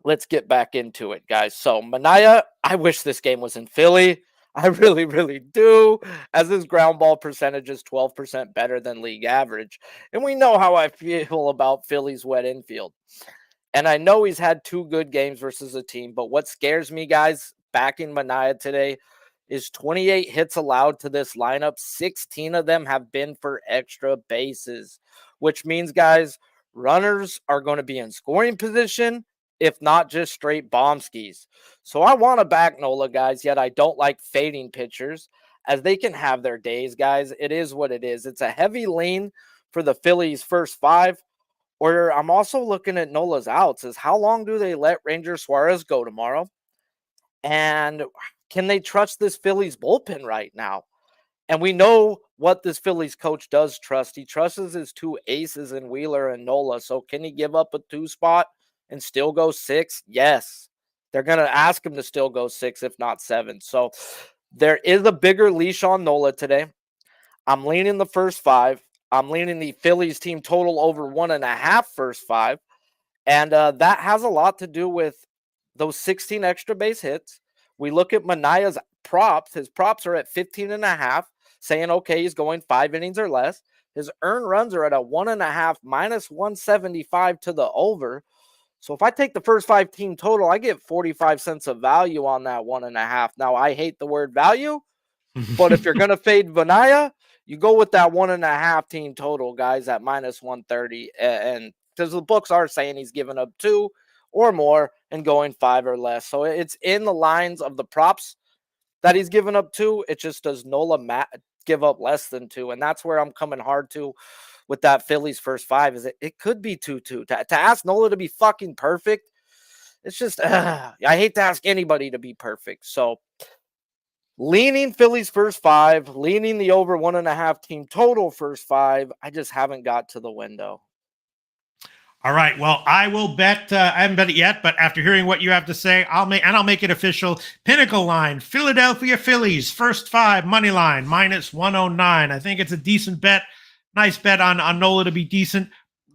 let's get back into it, guys. So Manaea, I wish this game was in Philly. I really, really do, as his ground ball percentage is 12% better than league average. And we know how I feel about Philly's wet infield. And I know he's had 2 good games versus a team, but what scares me, guys, backing Manaea today is 28 hits allowed to this lineup. 16 of them have been for extra bases, which means, guys, runners are going to be in scoring position, if not just straight bomb skis. So I want to back Nola, guys, yet I don't like fading pitchers, as they can have their days, guys. It is what it is. It's a heavy lean for the Phillies' first 5. Or I'm also looking at Nola's outs, is how long do they let Ranger Suarez go tomorrow? And can they trust this Phillies bullpen right now? And we know what this Phillies coach does trust. He trusts his 2 aces in Wheeler and Nola. So can he give up a 2 spot and still go 6? Yes. They're going to ask him to still go 6, if not 7. So there is a bigger leash on Nola today. I'm leaning the first 5. I'm leaning the Phillies team total over 1.5 first 5. And that has a lot to do with those 16 extra base hits. We look at Manaea's props. His props are at 15.5, saying, okay, he's going 5 innings or less. His earned runs are at a 1.5 minus 175 to the over. So if I take the first 5 team total, I get 45 cents of value on that 1.5. Now, I hate the word value, but if you're going to fade Manaea, you go with that 1.5 team total, guys, at minus 130. And because the books are saying he's giving up 2 or more and going 5 or less. So it's in the lines of the props that he's given up 2. It just does Nola give up less than 2. And that's where I'm coming hard to with that Phillies first 5, is it could be 2-2. To ask Nola to be fucking perfect, it's just, I hate to ask anybody to be perfect. So leaning Phillies first 5, leaning the over 1.5 team total first 5. I just haven't got to the window. All right. Well, I will bet. I haven't bet it yet, but after hearing what you have to say, I'll make it official. Pinnacle line: Philadelphia Phillies first 5 money line minus 109. I think it's a decent bet. Nice bet on Nola to be decent.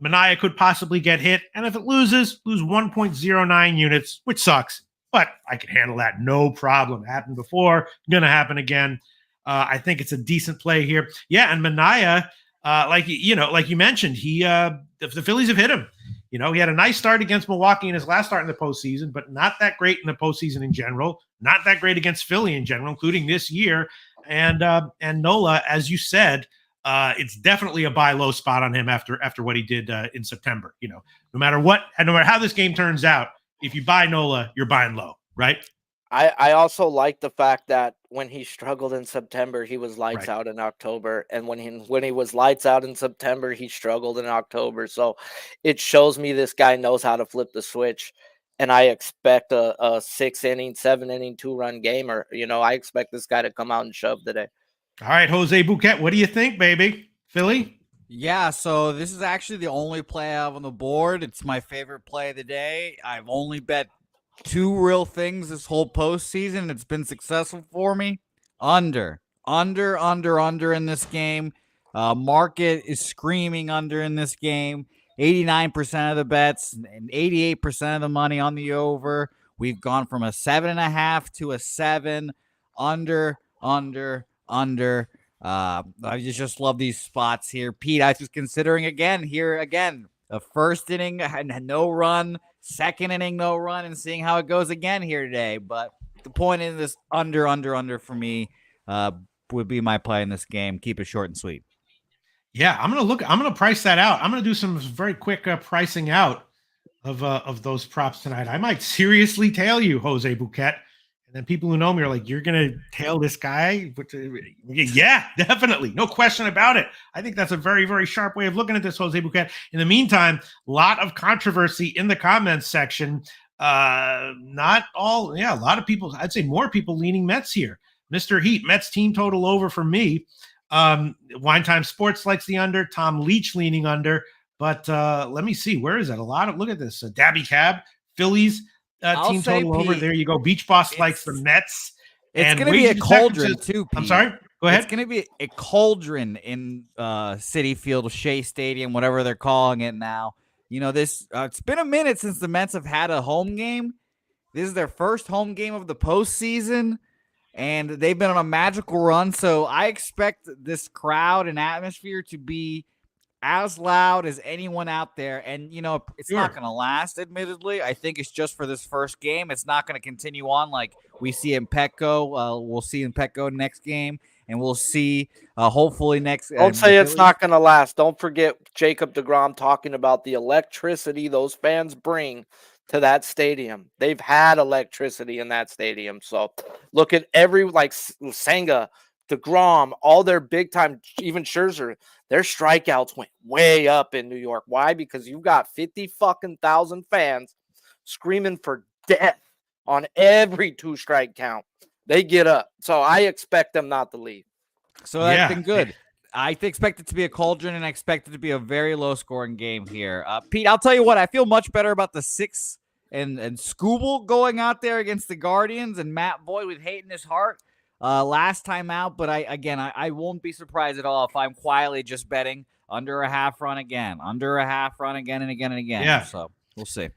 Manaea could possibly get hit, and if it lose 1.09 units, which sucks, but I can handle that, no problem. Happened before, gonna happen again. I think it's a decent play here. Yeah, and Manaea, like you mentioned, the Phillies have hit him. He had a nice start against Milwaukee in his last start in the postseason, but not that great in the postseason in general. Not that great against Philly in general, including this year. And Nola, as you said, it's definitely a buy low spot on him after what he did in September. No matter what, and no matter how this game turns out, if you buy Nola, you're buying low, right? I also like the fact that when he struggled in September, he was lights out in October. And when he was lights out in September, he struggled in October. So it shows me this guy knows how to flip the switch. And I expect a 6-inning, 7-inning, 2-run game. Or, I expect this guy to come out and shove today. All right, Jose Bouquett, what do you think, baby? Philly? Yeah, so this is actually the only play I have on the board. It's my favorite play of the day. I've only bet 2 real things this whole postseason. It's been successful for me. Under in this game. Market is screaming under in this game. 89% of the bets and 88% of the money on the over. We've gone from a 7.5 to a 7. Under. I just love these spots here. Pete, I was considering again, a first inning, no run, second inning, no run, and seeing how it goes again here today. But the point in this under for me would be my play in this game. Keep it short and sweet. Yeah, I'm gonna price that out. I'm gonna do some very quick pricing out of those props tonight. I might seriously tail you, Jose Bouquett. And then people who know me are like, you're going to tail this guy? Yeah, definitely. No question about it. I think that's a very, very sharp way of looking at this, Jose Bouquet. In the meantime, a lot of controversy in the comments section. A lot of people, I'd say more people leaning Mets here. Mr. Heat, Mets team total over for me. Wine Time Sports likes the under. Tom Leach leaning under. But let me see. Where is it? Look at this. Dabby Cab, Phillies. Team total over. There you go. Beach Boss likes the Mets. It's going to be a cauldron too, Pete. I'm sorry? Go ahead. It's going to be a cauldron in Citi Field, Shea Stadium, whatever they're calling it now. You know, this it's been a minute since the Mets have had a home game. This is their first home game of the postseason, and they've been on a magical run. So I expect this crowd and atmosphere to be as loud as anyone out there. And, you know, it's not going to last, admittedly. I think it's just for this first game. It's not going to continue on like we see in Petco. We'll see in Petco next game, and we'll see hopefully next. Don't say it's not going to last. Don't forget Jacob deGrom talking about the electricity those fans bring to that stadium. They've had electricity in that stadium. So look at like Senga, deGrom, all their big time, even Scherzer, their strikeouts went way up in New York. Why? Because you've got 50,000 fans screaming for death on every 2-strike count. They get up. So I expect them not to leave. So that's been good. I expect it to be a cauldron, and I expect it to be a very low-scoring game here. Pete, I'll tell you what, I feel much better about the 6 and Scooble going out there against the Guardians and Matt Boyd with hate in his heart last time out. But I won't be surprised at all if I'm quietly just betting under a half run again and again. Yeah. So we'll see.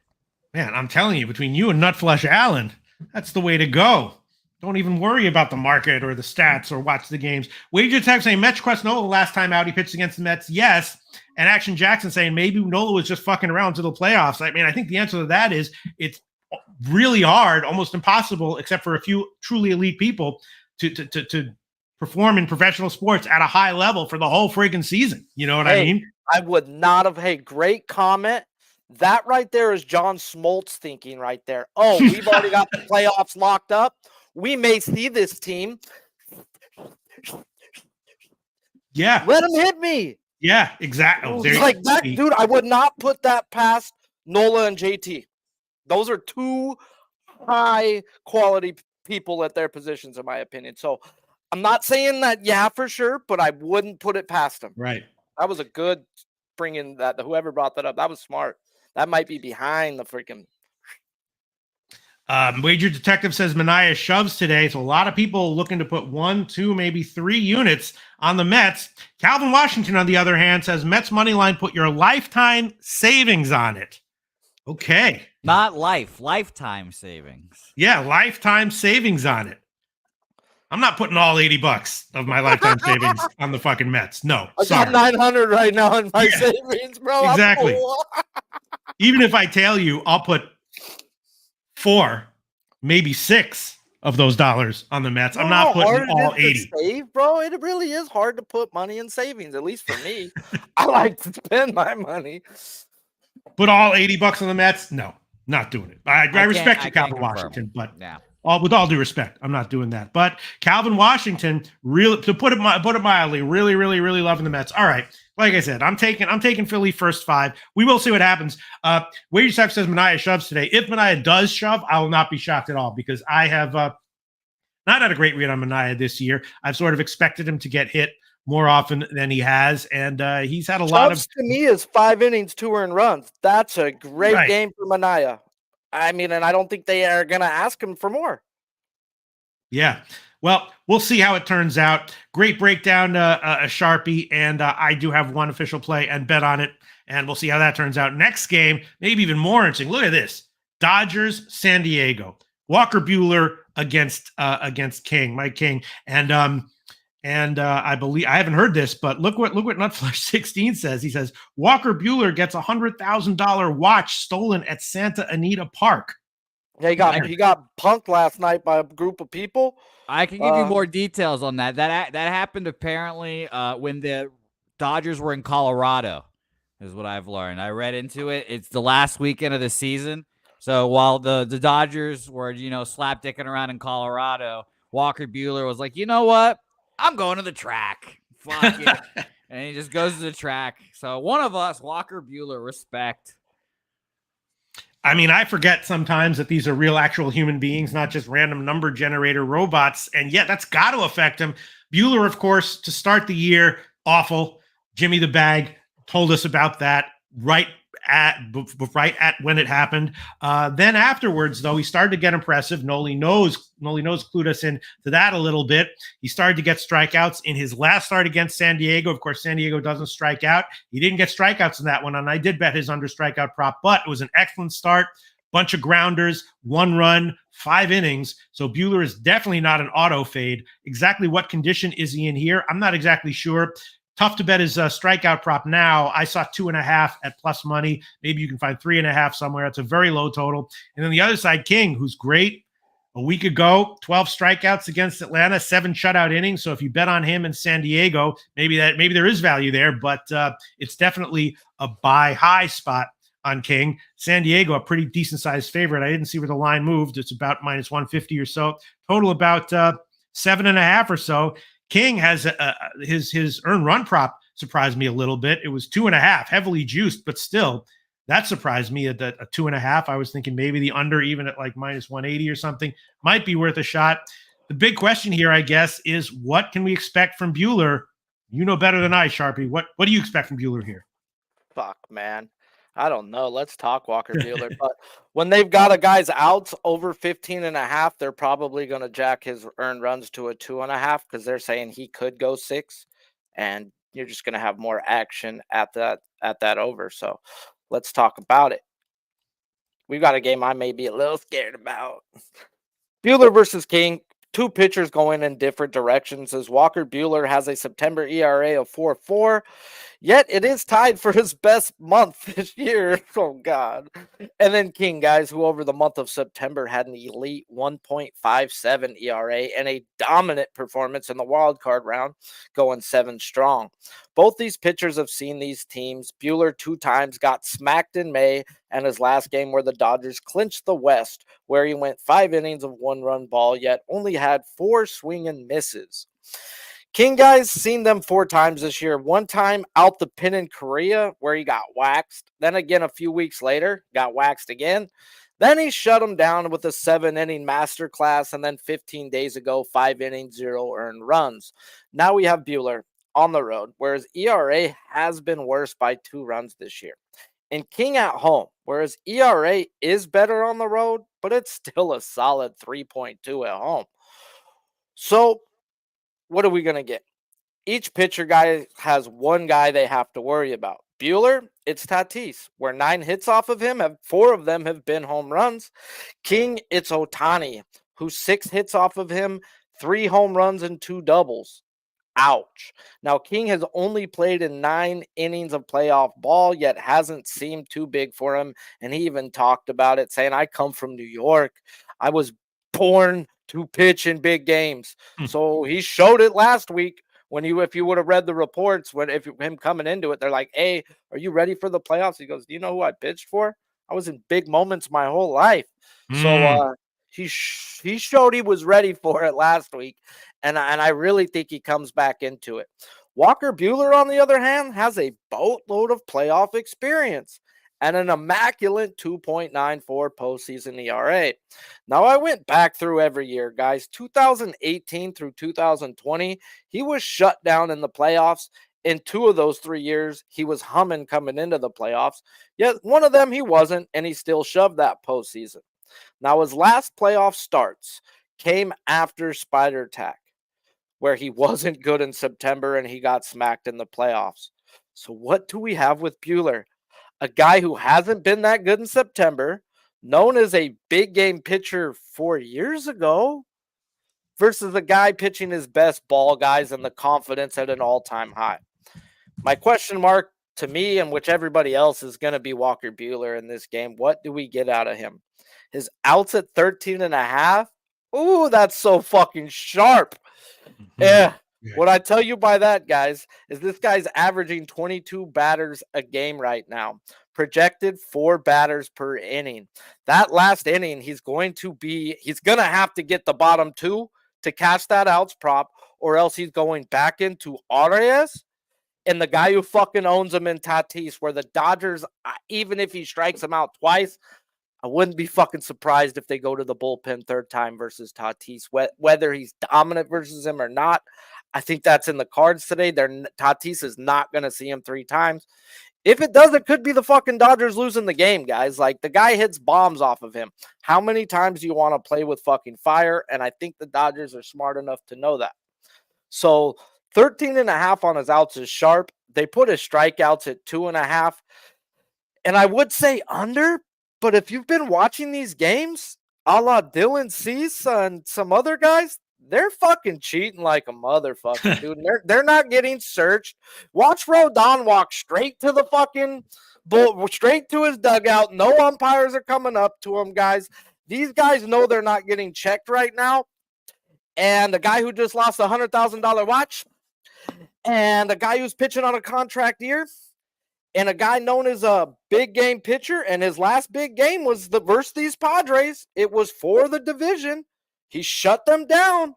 Man, I'm telling you, between you and Nutflesh Allen, that's the way to go. Don't even worry about the market or the stats or watch the games. Wager Tech saying Mets Quest Nola last time out he pitched against the Mets. Yes. And Action Jackson saying maybe Nola was just fucking around to the playoffs. I mean, I think the answer to that is it's really hard, almost impossible, except for a few truly elite people to perform in professional sports at a high level for the whole friggin' season. You know what I mean? I would not have. Hey, great comment. That right there is John Smoltz thinking right there. Oh, we've already got the playoffs locked up. We may see this team. Yeah. Let him hit me. Yeah, exactly. Oh, like that, dude, I would not put that past Nola and JT. Those are two high quality people at their positions, in my opinion. So I'm not saying that, for sure, but I wouldn't put it past them. Right. That was a good bringing that. Whoever brought that up, that was smart. That might be behind the freaking. Wager Detective says Manaea shoves today, so a lot of people looking to put 1, 2, maybe 3 units on the Mets. Calvin Washington, on the other hand, says Mets money line, put your lifetime savings on it. Okay. Not lifetime savings. Yeah, lifetime savings on it. I'm not putting all $80 of my lifetime savings on the fucking Mets. No, I got 900 right now in my savings, bro. Exactly. Even if I tell you, I'll put 4, maybe 6 of those dollars on the Mets. I'm not putting all 80. Save, bro. It really is hard to put money in savings, at least for me. I like to spend my money. Put all $80 on the Mets? No, not doing it. I respect you, Calvin Washington, but with all due respect, I'm not doing that. But Calvin Washington, really, to put it mildly, really, really, really loving the Mets. All right. Like I said, I'm taking Philly first 5. We will see what happens. Wager Tech says Manaea shoves today. If Manaea does shove, I will not be shocked at all because I have not had a great read on Manaea this year. I've sort of expected him to get hit more often than he has, and he's had a lot of. To me, is 5 innings, 2 earned runs. That's a great game for Manaea. I mean, and I don't think they are going to ask him for more. Yeah. Well, we'll see how it turns out. Great breakdown, a Sharpie, and I do have one official play and bet on it, and we'll see how that turns out. Next game, maybe even more interesting. Look at this. Dodgers, San Diego. Walker Buehler against King, Mike King. And And I believe I haven't heard this, but look what Nutflesh 16 says. He says Walker Buehler gets $100,000 watch stolen at Santa Anita Park. Yeah, he got punked last night by a group of people. I can give you more details on that. That happened apparently when the Dodgers were in Colorado, is what I've learned. I read into it. It's the last weekend of the season. So while the Dodgers were, slapdicking around in Colorado, Walker Buehler was like, you know what? I'm going to the track. Fuck it. And he just goes to the track. So one of us, Walker Buehler, respect. I mean, I forget sometimes that these are real, actual human beings, not just random number generator robots. And yet that's got to affect him. Buehler, of course, to start the year, awful. Jimmy the Bag told us about that right at when it happened. Then afterwards, though, he started to get impressive. Noli knows clued us in to that a little bit. He started to get strikeouts in his last start against San Diego. Of course, San Diego doesn't strike out. He didn't get strikeouts in that one, and I did bet his under strikeout prop, but it was an excellent start. Bunch of grounders, 1 run, 5 innings. So Buehler is definitely not an auto fade. Exactly what condition is he in here? I'm not exactly sure. Tough to bet his strikeout prop now. I saw 2.5 at plus money. Maybe you can find 3.5 somewhere. It's a very low total. And then the other side, King, who's great. A week ago, 12 strikeouts against Atlanta, 7 shutout innings. So if you bet on him in San Diego, maybe there is value there, but it's definitely a buy high spot on King. San Diego, a pretty decent sized favorite. I didn't see where the line moved. It's about minus 150 or so. Total about 7.5 or so. King has his earned run prop surprised me a little bit. It was 2.5, heavily juiced, but still that surprised me at a 2.5. I was thinking maybe the under, even at like minus 180 or something, might be worth a shot. The big question here, I guess, is what can we expect from Buehler? You know better than I, Sharpie. What do you expect from Buehler here? Fuck, man. I don't know. Let's talk Walker Buehler. But when they've got a guy's outs over 15.5, they're probably going to jack his earned runs to a 2.5 because they're saying he could go 6, and you're just going to have more action at that over. So let's talk about it. We've got a game I may be a little scared about. Buehler versus King. 2 pitchers going in different directions as Walker Buehler has a September ERA of 4.4, yet it is tied for his best month this year. Oh, God. And then King, guys, who over the month of September had an elite 1.57 ERA and a dominant performance in the wild card round, going 7 strong. Both these pitchers have seen these teams. Buehler 2 times got smacked in May, and his last game where the Dodgers clinched the West, where he went 5 innings of 1-run ball, yet only had 4 swing and misses. King, guys, seen them 4 times this year. 1 time out the pin in Korea, where he got waxed. Then again, a few weeks later, got waxed again. Then he shut him down with a 7-inning masterclass, and then 15 days ago, 5 innings, 0 earned runs. Now we have Buehler on the road, whereas ERA has been worse by 2 runs this year. And King at home, whereas ERA is better on the road, but it's still a solid 3.2 at home. So what are we going to get? Each pitcher guy has 1 guy they have to worry about. Buehler, it's Tatis, where 9 hits off of him, 4 of them have been home runs. King, it's Ohtani, who 6 hits off of him, 3 home runs and 2 doubles. Ouch. Now, King has only played in 9 innings of playoff ball, yet hasn't seemed too big for him. And he even talked about it, saying, I come from New York. I was born to pitch in big games. So he showed it last week if you would have read the reports, him coming into it, they're like, hey, are you ready for the playoffs? He goes, do you know who I pitched for? I was in big moments my whole life. So he showed he was ready for it last week. And I really think he comes back into it. Walker Buehler, on the other hand, has a boatload of playoff experience and an immaculate 2.94 postseason ERA. Now, I went back through every year, guys. 2018 through 2020, he was shut down in the playoffs. In 2 of those 3 years, he was humming coming into the playoffs. Yet one of them he wasn't, and he still shoved that postseason. Now, his last playoff starts came after Spider Attack, where he wasn't good in September and he got smacked in the playoffs. So what do we have with Buehler? A guy who hasn't been that good in September, known as a big game pitcher 4 years ago, versus the guy pitching his best ball, guys, and the confidence at an all-time high. My question mark to me and which everybody else is going to be Walker Buehler in this game. What do we get out of him? His outs at 13.5. Ooh, that's so fucking sharp. Yeah. What I tell you by that, guys, is this guy's averaging 22 batters a game right now. Projected 4 batters per inning. That last inning, he's going to have to get the bottom 2 to catch that outs prop, or else he's going back into Arias and the guy who fucking owns him in Tatis, where the Dodgers, even if he strikes him out twice, I wouldn't be fucking surprised if they go to the bullpen third time versus Tatis, whether he's dominant versus him or not. I think that's in the cards today. Tatis is not going to see him 3 times. If it does, it could be the fucking Dodgers losing the game, guys. Like, the guy hits bombs off of him. How many times do you want to play with fucking fire? And I think the Dodgers are smart enough to know that. So 13.5 on his outs is sharp. They put his strikeouts at 2.5. And I would say under, but if you've been watching these games, a la Dylan Cease and some other guys, they're fucking cheating like a motherfucker, dude. They're not getting searched. Watch Rodon walk straight to the fucking straight to his dugout. No umpires are coming up to him, guys. These guys know they're not getting checked right now. And the guy who just lost a $100,000 watch, and a guy who's pitching on a contract year, and a guy known as a big game pitcher, and his last big game was versus these Padres. It was for the division. He shut them down.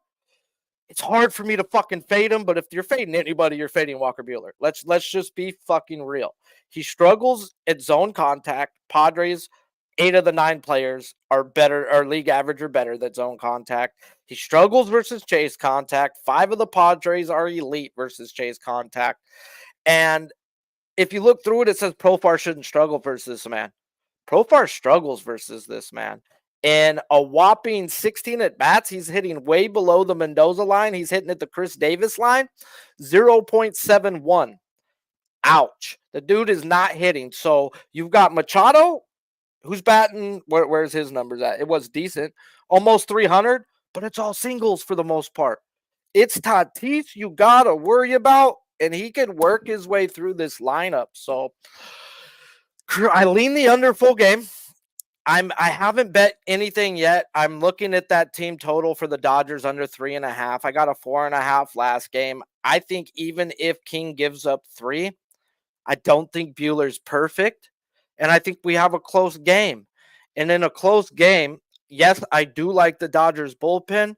It's hard for me to fucking fade him, but if you're fading anybody, you're fading Walker Buehler. Let's just be fucking real. He struggles at zone contact. Padres, 8 of the 9 players are better, or league average or better than zone contact. He struggles versus chase contact. 5 of the Padres are elite versus chase contact. And if you look through it, it says Profar shouldn't struggle versus this man. Profar struggles versus this man. In a whopping 16 at-bats, he's hitting way below the Mendoza line. He's hitting at the Chris Davis line, 0.71. Ouch. The dude is not hitting. So you've got Machado, who's batting, where's his numbers at? It was decent, almost 300, but it's all singles for the most part. It's Tatis you got to worry about, and he can work his way through this lineup. So I lean the under full game. I haven't bet anything yet. I'm looking at that team total for the Dodgers under 3.5. I got a 4.5 last game. I think even if King gives up 3, I don't think Buehler's perfect. And I think we have a close game. And in a close game, yes, I do like the Dodgers bullpen,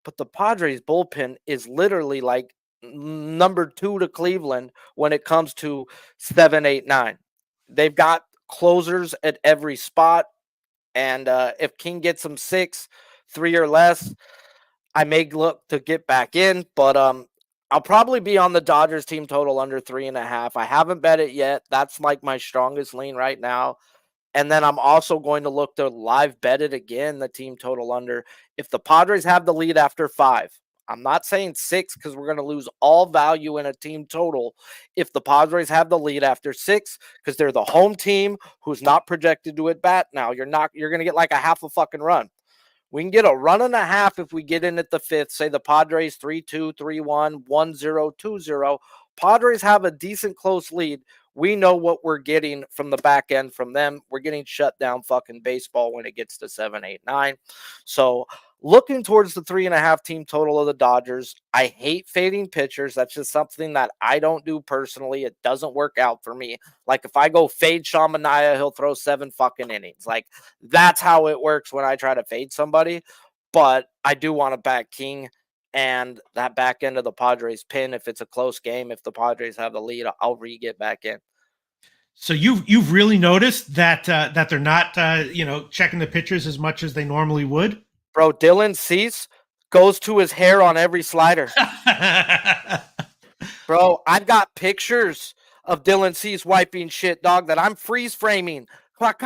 but the Padres bullpen is literally like number 2 to Cleveland when it comes to 7, 8, 9. They've got closers at every spot. And if King gets him 6, 3 or less, I may look to get back in. But I'll probably be on the Dodgers team total under 3.5. I haven't bet it yet. That's like my strongest lean right now. And then I'm also going to look to live bet it again, the team total under. If the Padres have the lead after 5, I'm not saying 6 because we're going to lose all value in a team total. If the Padres have the lead after 6, because they're the home team who's not projected to at bat now, you're going to get like a half a fucking run. We can get a run and a half if we get in at the 5th. Say the Padres 3-2, 3-1, 1-0, 2-0. Padres have a decent close lead. We know what we're getting from the back end from them. We're getting shut down fucking baseball when it gets to 7, 8, 9. So looking towards the 3.5 team total of the Dodgers, I hate fading pitchers. That's just something that I don't do personally. It doesn't work out for me. Like if I go fade Sean Manaea, he'll throw 7 fucking innings. Like that's how it works when I try to fade somebody. But I do want to back King and that back end of the Padres pin. If it's a close game, if the Padres have the lead, I'll get back in. So you've really noticed that that they're not checking the pitchers as much as they normally would? Bro, Dylan Cease goes to his hair on every slider. Bro, I've got pictures of Dylan Cease wiping shit, dog, that I'm freeze framing. Clack,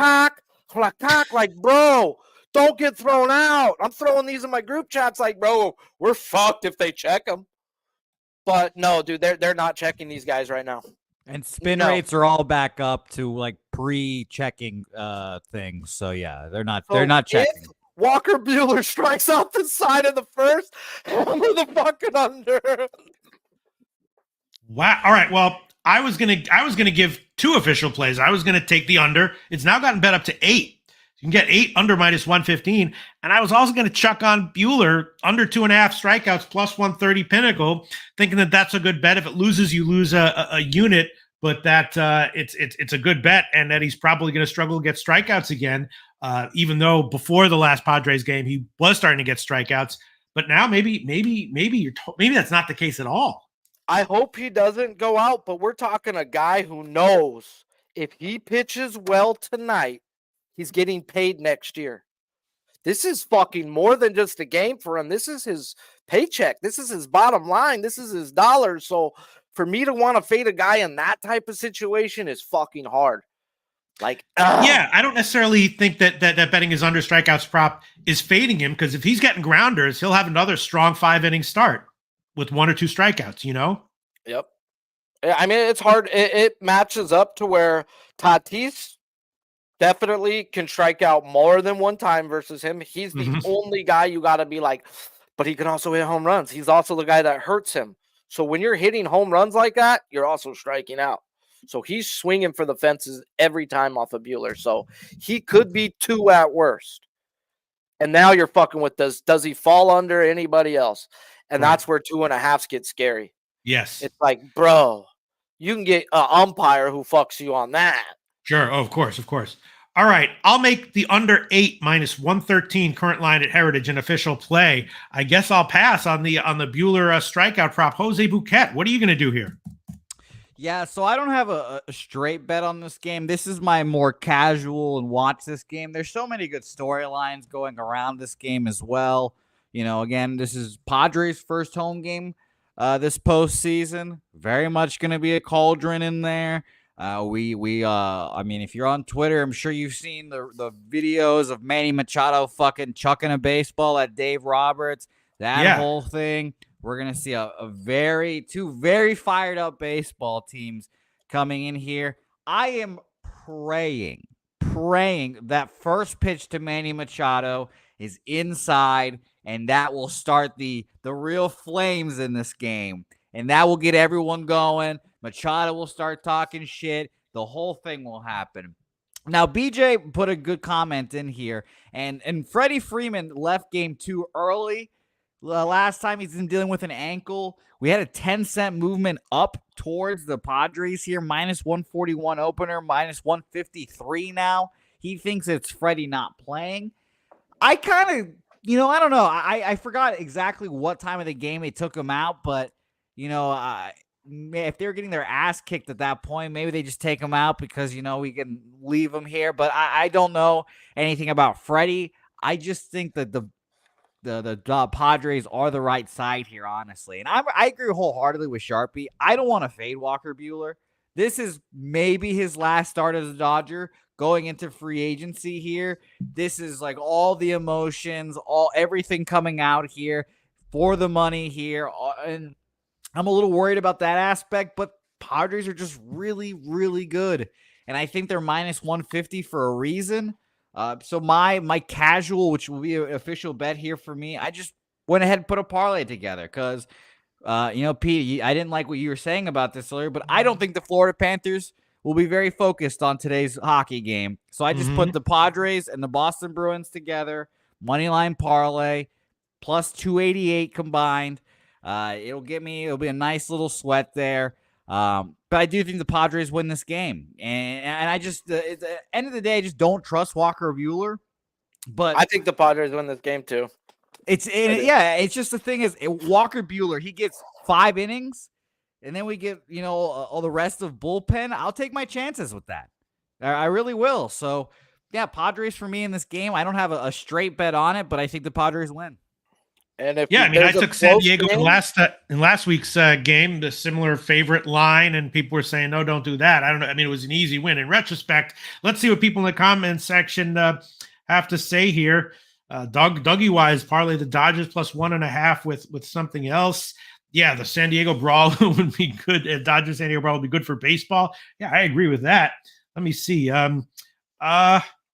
like, bro, don't get thrown out. I'm throwing these in my group chats like, bro, we're fucked if they check them. But no, dude, they're not checking these guys right now. And spin rates are all back up to like pre-checking things. So yeah, they're not checking. Walker Buehler strikes out the side of the first. Hammer the fucking under. Wow. All right. Well, I was gonna give 2 official plays. I was gonna take the under. It's now gotten bet up to 8. You can get 8 under -115. And I was also going to chuck on Buehler under 2.5 strikeouts plus 130 Pinnacle, thinking that that's a good bet. If it loses, you lose a unit, but that it's a good bet, and that he's probably going to struggle to get strikeouts again. Even though before the last Padres game he was starting to get strikeouts, but now maybe that's not the case at all. I hope he doesn't go out, but we're talking a guy who knows if he pitches well tonight, he's getting paid next year. This is fucking more than just a game for him. This is his paycheck. This is his bottom line. This is his dollars. So for me to want to fade a guy in that type of situation is fucking hard. Yeah, I don't necessarily think that betting his under strikeouts prop is fading him, because if he's getting grounders, he'll have another strong 5-inning start with 1 or 2 strikeouts, Yep. I mean, it's hard. It matches up to where Tatis definitely can strike out more than one time versus him. He's the only guy you got to be like, but he can also hit home runs. He's also the guy that hurts him. So when you're hitting home runs like that, you're also striking out. So he's swinging for the fences every time off of Buehler. So he could be 2 at worst. And now you're fucking with does he fall under anybody else? And that's where 2.5s get scary. Yes. It's like, bro, you can get an umpire who fucks you on that. Sure. Oh, of course. All right. I'll make the under 8 -113 current line at Heritage an official play. I guess I'll pass on the Buehler strikeout prop. Jose Bouquett, what are you going to do here? Yeah, so I don't have a straight bet on this game. This is my more casual and watch this game. There's so many good storylines going around this game as well. Again, this is Padres' first home game this postseason. Very much going to be a cauldron in there. I mean, if you're on Twitter, I'm sure you've seen the videos of Manny Machado fucking chucking a baseball at Dave Roberts. That whole thing. We're going to see two very fired up baseball teams coming in here. I am praying that first pitch to Manny Machado is inside, and that will start the real flames in this game. And that will get everyone going. Machado will start talking shit. The whole thing will happen. Now, BJ put a good comment in here, and Freddie Freeman left game 2 early. Last time he's been dealing with an ankle. We had a 10-cent movement up towards the Padres here, -141 opener, -153 now. He thinks it's Freddie not playing. I kind of, I don't know. I forgot exactly what time of the game they took him out, but, if they're getting their ass kicked at that point, maybe they just take him out because, we can leave him here. But I don't know anything about Freddie. I just think that the Padres are the right side here, honestly. And I agree wholeheartedly with Sharpie. I don't want to fade Walker Buehler. This is maybe his last start as a Dodger going into free agency here. This is like all the emotions, everything coming out here for the money here. And I'm a little worried about that aspect, but Padres are just really, really good. And I think they're -150 for a reason. So my casual, which will be an official bet here for me, I just went ahead and put a parlay together because, Pete, I didn't like what you were saying about this earlier, but I don't think the Florida Panthers will be very focused on today's hockey game. So I just put the Padres and the Boston Bruins together, moneyline parlay, plus 288 combined. It'll be a nice little sweat there. But I do think the Padres win this game. And I just, at the end of the day, I just don't trust Walker Buehler. But I think the Padres win this game too. It's just the thing is, Walker Buehler, he gets 5 innings, and then we get, all the rest of bullpen. I'll take my chances with that. I really will. So, yeah, Padres for me in this game. I don't have a straight bet on it, but I think the Padres win. And if I took San Diego in last week's game, the similar favorite line, and people were saying, no, don't do that. I don't know. I mean, it was an easy win. In retrospect, let's see what people in the comments section have to say here. Dougie-wise, parlay the Dodgers plus 1.5 with something else. Yeah, the San Diego Brawl would be good. Dodgers San Diego Brawl would be good for baseball. Yeah, I agree with that. Let me see. All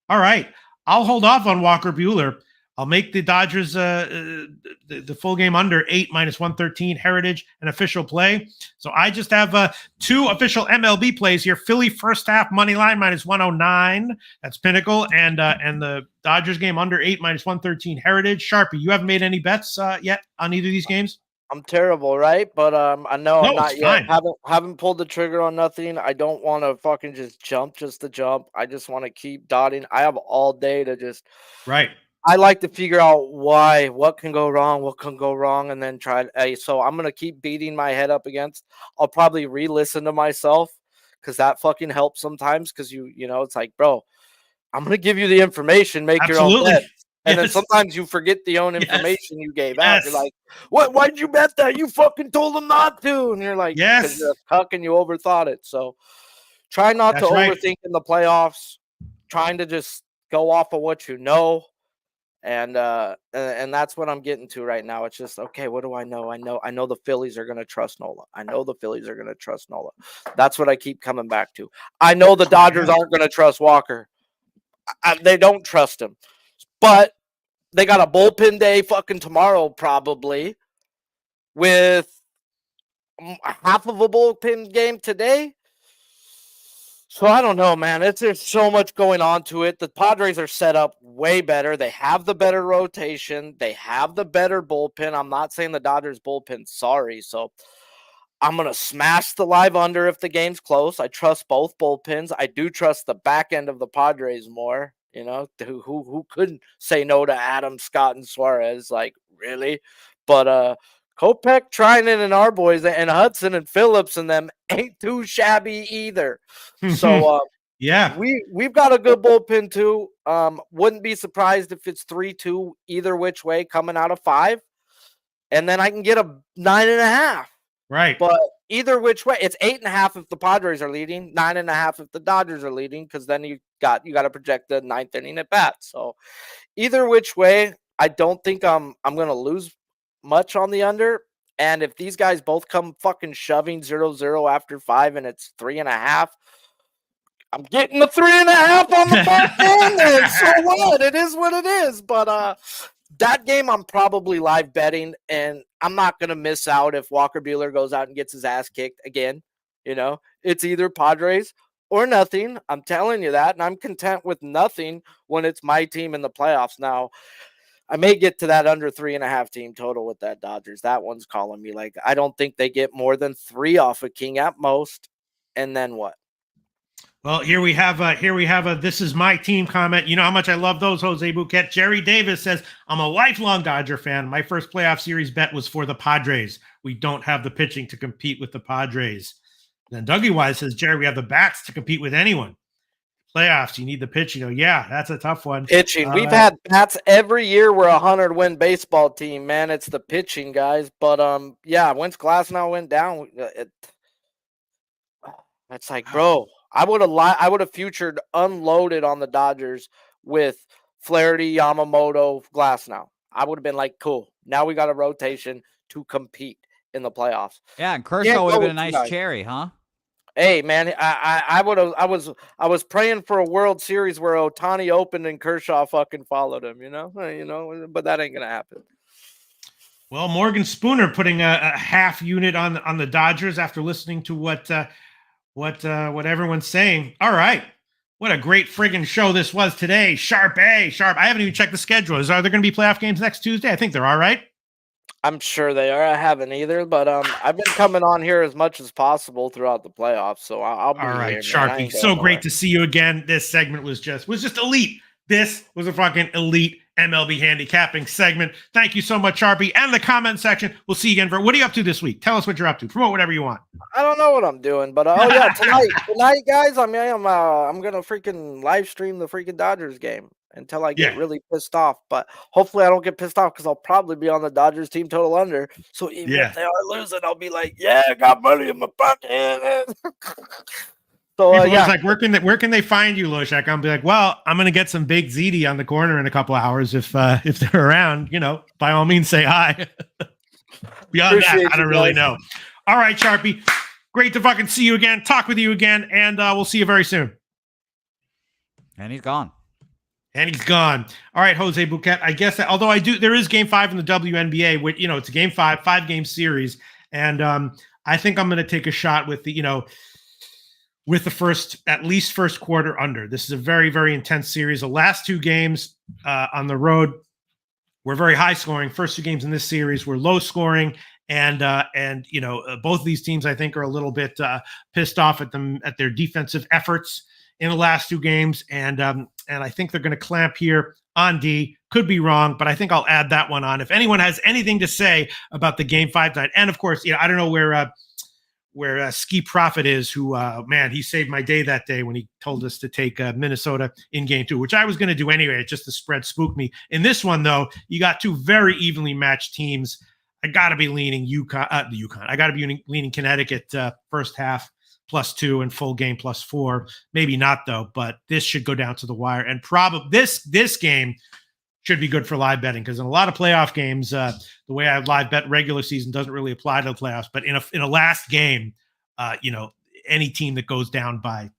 right. I'll hold off on Walker Buehler. I'll make the Dodgers the full game under 8 minus 113 Heritage and official play. So I just have 2 official MLB plays here. Philly first half money line minus 109. That's Pinnacle, and the Dodgers game under 8 minus 113 Heritage. Sharpie, you haven't made any bets yet on either of these games? I'm terrible, right? But I know I'm not yet. Fine. Haven't pulled the trigger on nothing. I don't want to fucking just jump just to jump. I just want to keep dotting. I have all day to just Right. I like to figure out what can go wrong, and then try. So I'm gonna keep beating my head up against. I'll probably re-listen to myself because that fucking helps sometimes. Because you know, it's like, bro, I'm gonna give you the information, make your own bet. And then sometimes you forget the own information you gave out. You're like, what? Why'd you bet that? You fucking told them not to. And you're like, because you're a cuck and you overthought it. So try not to overthink in the playoffs. Trying to just go off of what you know. And that's what I'm getting to right now. It's just, okay, what do I know? I know the Phillies are going to trust Nola. That's what I keep coming back to. I know the Dodgers aren't going to trust Walker. They don't trust him. But they got a bullpen day fucking tomorrow probably with half of a bullpen game today. So I don't know, man. There's so much going on to it. The Padres are set up way better. They have the better rotation. They have the better bullpen. I'm not saying the Dodgers bullpen sorry. So I'm going to smash the live under if the game's close. I trust both bullpens. I do trust the back end of the Padres more. You know, who couldn't say no to Adam, Scott, and Suarez? Like, really? But Kopech, Trinan, and our boys, and Hudson and Phillips and them ain't too shabby either. So, we've got a good bullpen too. Wouldn't be surprised if it's 3-2 either which way coming out of 5. And then I can get a 9.5. Right. But either which way, it's 8.5 if the Padres are leading, 9.5 if the Dodgers are leading, because then you got to project the 9th inning at bat. So either which way, I don't think I'm going to lose much on the under. And if these guys both come fucking shoving 0-0 after 5 and it's 3.5, I'm getting the 3.5 on the back end. And so what? It is what it is. But that game I'm probably live betting, and I'm not going to miss out if Walker Buehler goes out and gets his ass kicked again. You know, it's either Padres or nothing. I'm telling you that, and I'm content with nothing when it's my team in the playoffs. Now, I may get to that under 3.5 team total with that Dodgers. That one's calling me. Like, I don't think they get more than 3 off of King at most. And then what? Well, here we have a this is my team comment. You know how much I love those, Jose Bouquett. Jerry Davis says, I'm a lifelong Dodger fan. My first playoff series bet was for the Padres. We don't have the pitching to compete with the Padres. Then Dougie Wise says, Jerry, we have the bats to compete with anyone. Playoffs, you need the pitching. Yeah, that's a tough one. Pitching. We've had bats every year. We're a 100-win baseball team, man. It's the pitching, guys. But once Glasnow went down, it's like, bro, I would have futured unloaded on the Dodgers with Flaherty, Yamamoto, Glasnow. I would have been like, cool. Now we got a rotation to compete in the playoffs. Yeah, and Kershaw would have been a nice cherry, huh? Hey, man, I was praying for a World Series where Ohtani opened and Kershaw fucking followed him, you know, but that ain't gonna happen. Well, Morgan Spooner putting a half unit on the Dodgers after listening to what everyone's saying. All right. What a great friggin' show this was today. Sharp. I haven't even checked the schedule. Are there going to be playoff games next Tuesday? I think there are, right? I'm sure they are. I haven't either, but I've been coming on here as much as possible throughout the playoffs, so I'll be all right, here, Sharpie. So great to see you again. This segment was just elite. This was a fucking elite MLB handicapping segment. Thank you so much, Sharpie. And the comment section. We'll see you again. What are you up to this week? Tell us what you're up to. Promote whatever you want. I don't know what I'm doing, but tonight, guys. I'm gonna freaking live stream the freaking Dodgers game until I get really pissed off. But hopefully, I don't get pissed off because I'll probably be on the Dodgers team total under. So even if they are losing, I'll be like, I got money in my pocket. So like, where can they find you, Loshak? I'll be like, well, I'm gonna get some Big ZD on the corner in a couple hours if they're around. You know, by all means, say hi. Beyond that, I don't really know. All right, Sharpie, great to fucking see you again, talk with you again, and we'll see you very soon. And he's gone. And he's gone. All right, Jose Bouquett. I guess although there is game 5 in the WNBA, which, it's a game 5-game series. And I think I'm going to take a shot with with the at least first quarter under. This is a very, very intense series. The last 2 games on the road were very high scoring. First 2 games in this series were low scoring. And both of these teams, I think, are a little bit pissed off at their defensive efforts in the last 2 games. And I think they're going to clamp here on D. Could be wrong, but I think I'll add that one on. If anyone has anything to say about the game 5 tonight, and of course, I don't know where Ski Profit is, who, he saved my day that day when he told us to take Minnesota in game 2, which I was going to do anyway. Just the spread spooked me. In this one, though, you got 2 very evenly matched teams. I got to be leaning UConn. I got to be leaning Connecticut first half +2 and full game +4. Maybe not, though, but this should go down to the wire. And probably this game should be good for live betting, because in a lot of playoff games, the way I live bet regular season doesn't really apply to the playoffs. But in a last game, any team that goes down by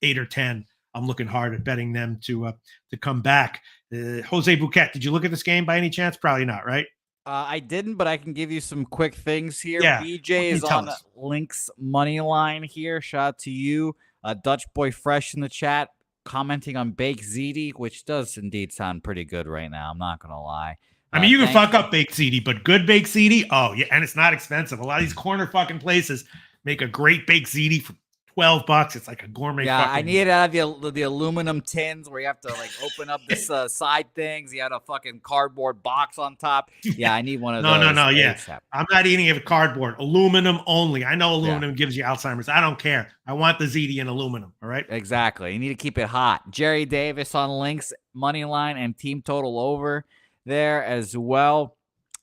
8 or 10, I'm looking hard at betting them to come back. Jose Bouquett, did you look at this game by any chance? Probably not, right? I didn't, but I can give you some quick things here. Yeah. BJ is on Link's money line here. Shout out to you. Dutch Boy Fresh in the chat commenting on Baked Ziti, which does indeed sound pretty good right now. I'm not going to lie. I mean, you can fuck up Baked Ziti, but good Baked Ziti, oh, yeah, and it's not expensive. A lot of these corner fucking places make a great Baked Ziti for $12. It's like a gourmet. Yeah, I need it out of the aluminum tins where you have to open up this side things. You had a fucking cardboard box on top. Yeah, I need one of those. No. Yeah, I'm not eating it with cardboard. Aluminum only. I know aluminum gives you Alzheimer's. I don't care. I want the ZD in aluminum. All right. Exactly. You need to keep it hot. Jerry Davis on Link's money line and team total over there as well.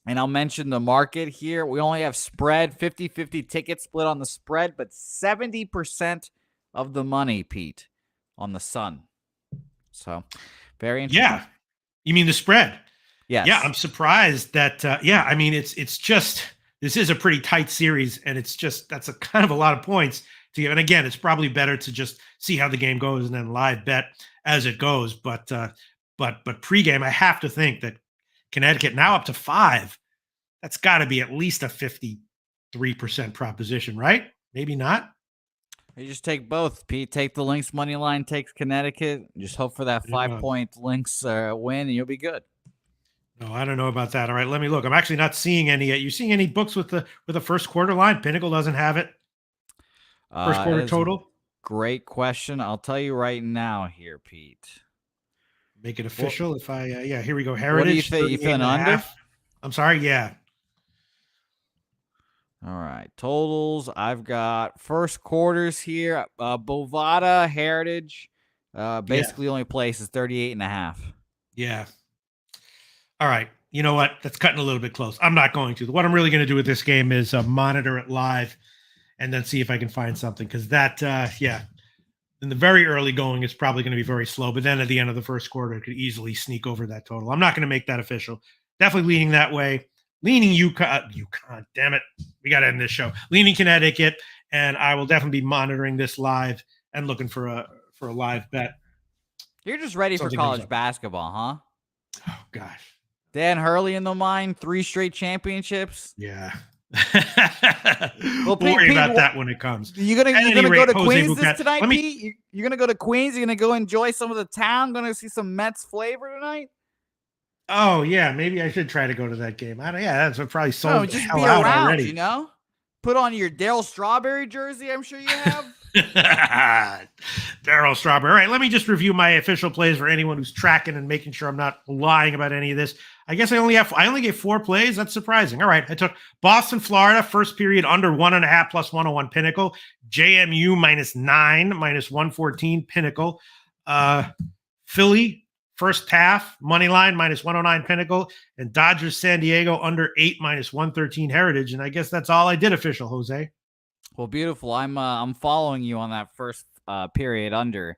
And I'll mention the market here. We only have spread, 50-50 ticket split on the spread, but 70% of the money, Pete, on the Sun. So, very interesting. Yeah. You mean the spread? Yes. Yeah, I'm surprised that, I mean, it's just, this is a pretty tight series, and that's a kind of a lot of points to give. And again, it's probably better to just see how the game goes and then live bet as it goes. But pregame, I have to think that Connecticut now up to 5. That's got to be at least a 53% proposition, right? Maybe not. You just take both, Pete. Take the Lynx money line, takes Connecticut. Just hope for that 5-point Lynx win, and you'll be good. No, I don't know about that. All right, let me look. I'm actually not seeing any yet. You seeing any books with the first quarter line? Pinnacle doesn't have it. First quarter total. Great question. I'll tell you right now here, Pete. Make it official. Here we go. Heritage. What do you think? You feeling under? I'm sorry. Yeah. All right. Totals. I've got first quarters here. Bovada, Heritage. Basically only place is 38.5. Yeah. All right. You know what? That's cutting a little bit close. I'm not going to. What I'm really going to do with this game is monitor it live and then see if I can find something. Because that, in the very early going, it's probably going to be very slow. But then at the end of the first quarter, it could easily sneak over that total. I'm not going to make that official. Definitely leaning that way. Leaning UConn, damn it. We got to end this show. Leaning Connecticut, and I will definitely be monitoring this live and looking for a live bet. You're just ready for college basketball, huh? Oh, gosh. Dan Hurley in the mind, 3 straight championships. Yeah. Well, we'll worry about that when it comes. You're gonna go to Queens tonight, Pete? Pete? You're gonna go to Queens. You're gonna go enjoy some of the town. Gonna see some Mets flavor tonight. Oh yeah, maybe I should try to go to that game. That's what probably sold the just hell be out around, already. You know, put on your Daryl Strawberry jersey. I'm sure you have. Daryl Strawberry. All right, let me just review my official plays for anyone who's tracking and making sure I'm not lying about any of this. I guess I only gave 4 plays. That's surprising. All right, I took Boston, Florida, first period under 1.5 plus 101 Pinnacle. JMU -9 -114 Pinnacle. Philly first half money line -109 Pinnacle, and Dodgers San Diego under 8 -113 Heritage. And I guess that's all I did official, Jose. Well, beautiful. I'm following you on that first period under,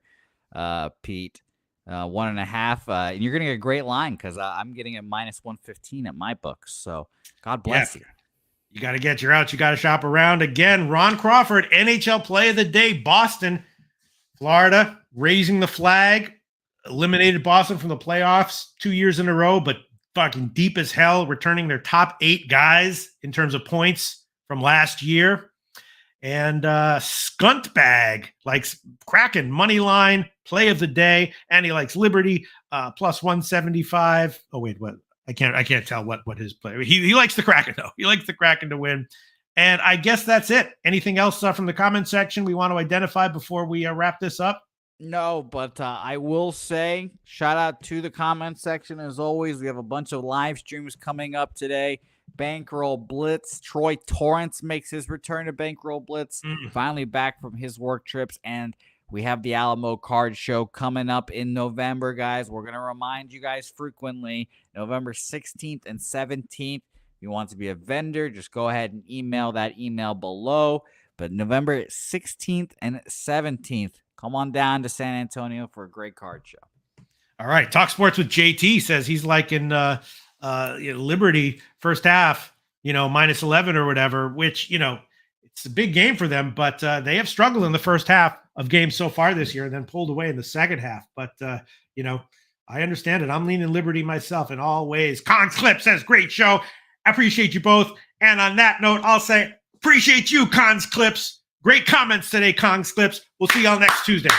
Pete. 1.5, and you're gonna get a great line because I'm getting a -115 at my books. So God bless you. You got to get your outs. You got to shop around again. Ron Crawford, NHL Play of the Day, Boston, Florida, raising the flag eliminated Boston from the playoffs 2 years in a row, but fucking deep as hell, returning their top 8 guys in terms of points from last year. And Skuntbag likes Kraken money line play of the day, and he likes Liberty plus 175. Oh wait, what? I can't tell what his play. He likes the Kraken though. He likes the Kraken to win. And I guess that's it. Anything else from the comment section we want to identify before we wrap this up? No, but I will say shout out to the comment section as always. We have a bunch of live streams coming up today. Bankroll Blitz. Troy Torrance makes his return to Bankroll Blitz. Finally back from his work trips. And we have the Alamo Card Show coming up in November, guys. We're going to remind you guys frequently, November 16th and 17th. If you want to be a vendor, just go ahead and email that email below. But November 16th and 17th, come on down to San Antonio for a great card show. All right. Talk Sports with JT says he's like in Liberty first half, minus 11 or whatever, which, it's a big game for them, but they have struggled in the first half of games so far this year and then pulled away in the second half. But, I understand it. I'm leaning Liberty myself in all ways. Cons Clip says, great show. I appreciate you both. And on that note, I'll say, appreciate you, Cons Clips. Great comments today, Cons Clips. We'll see y'all next Tuesday.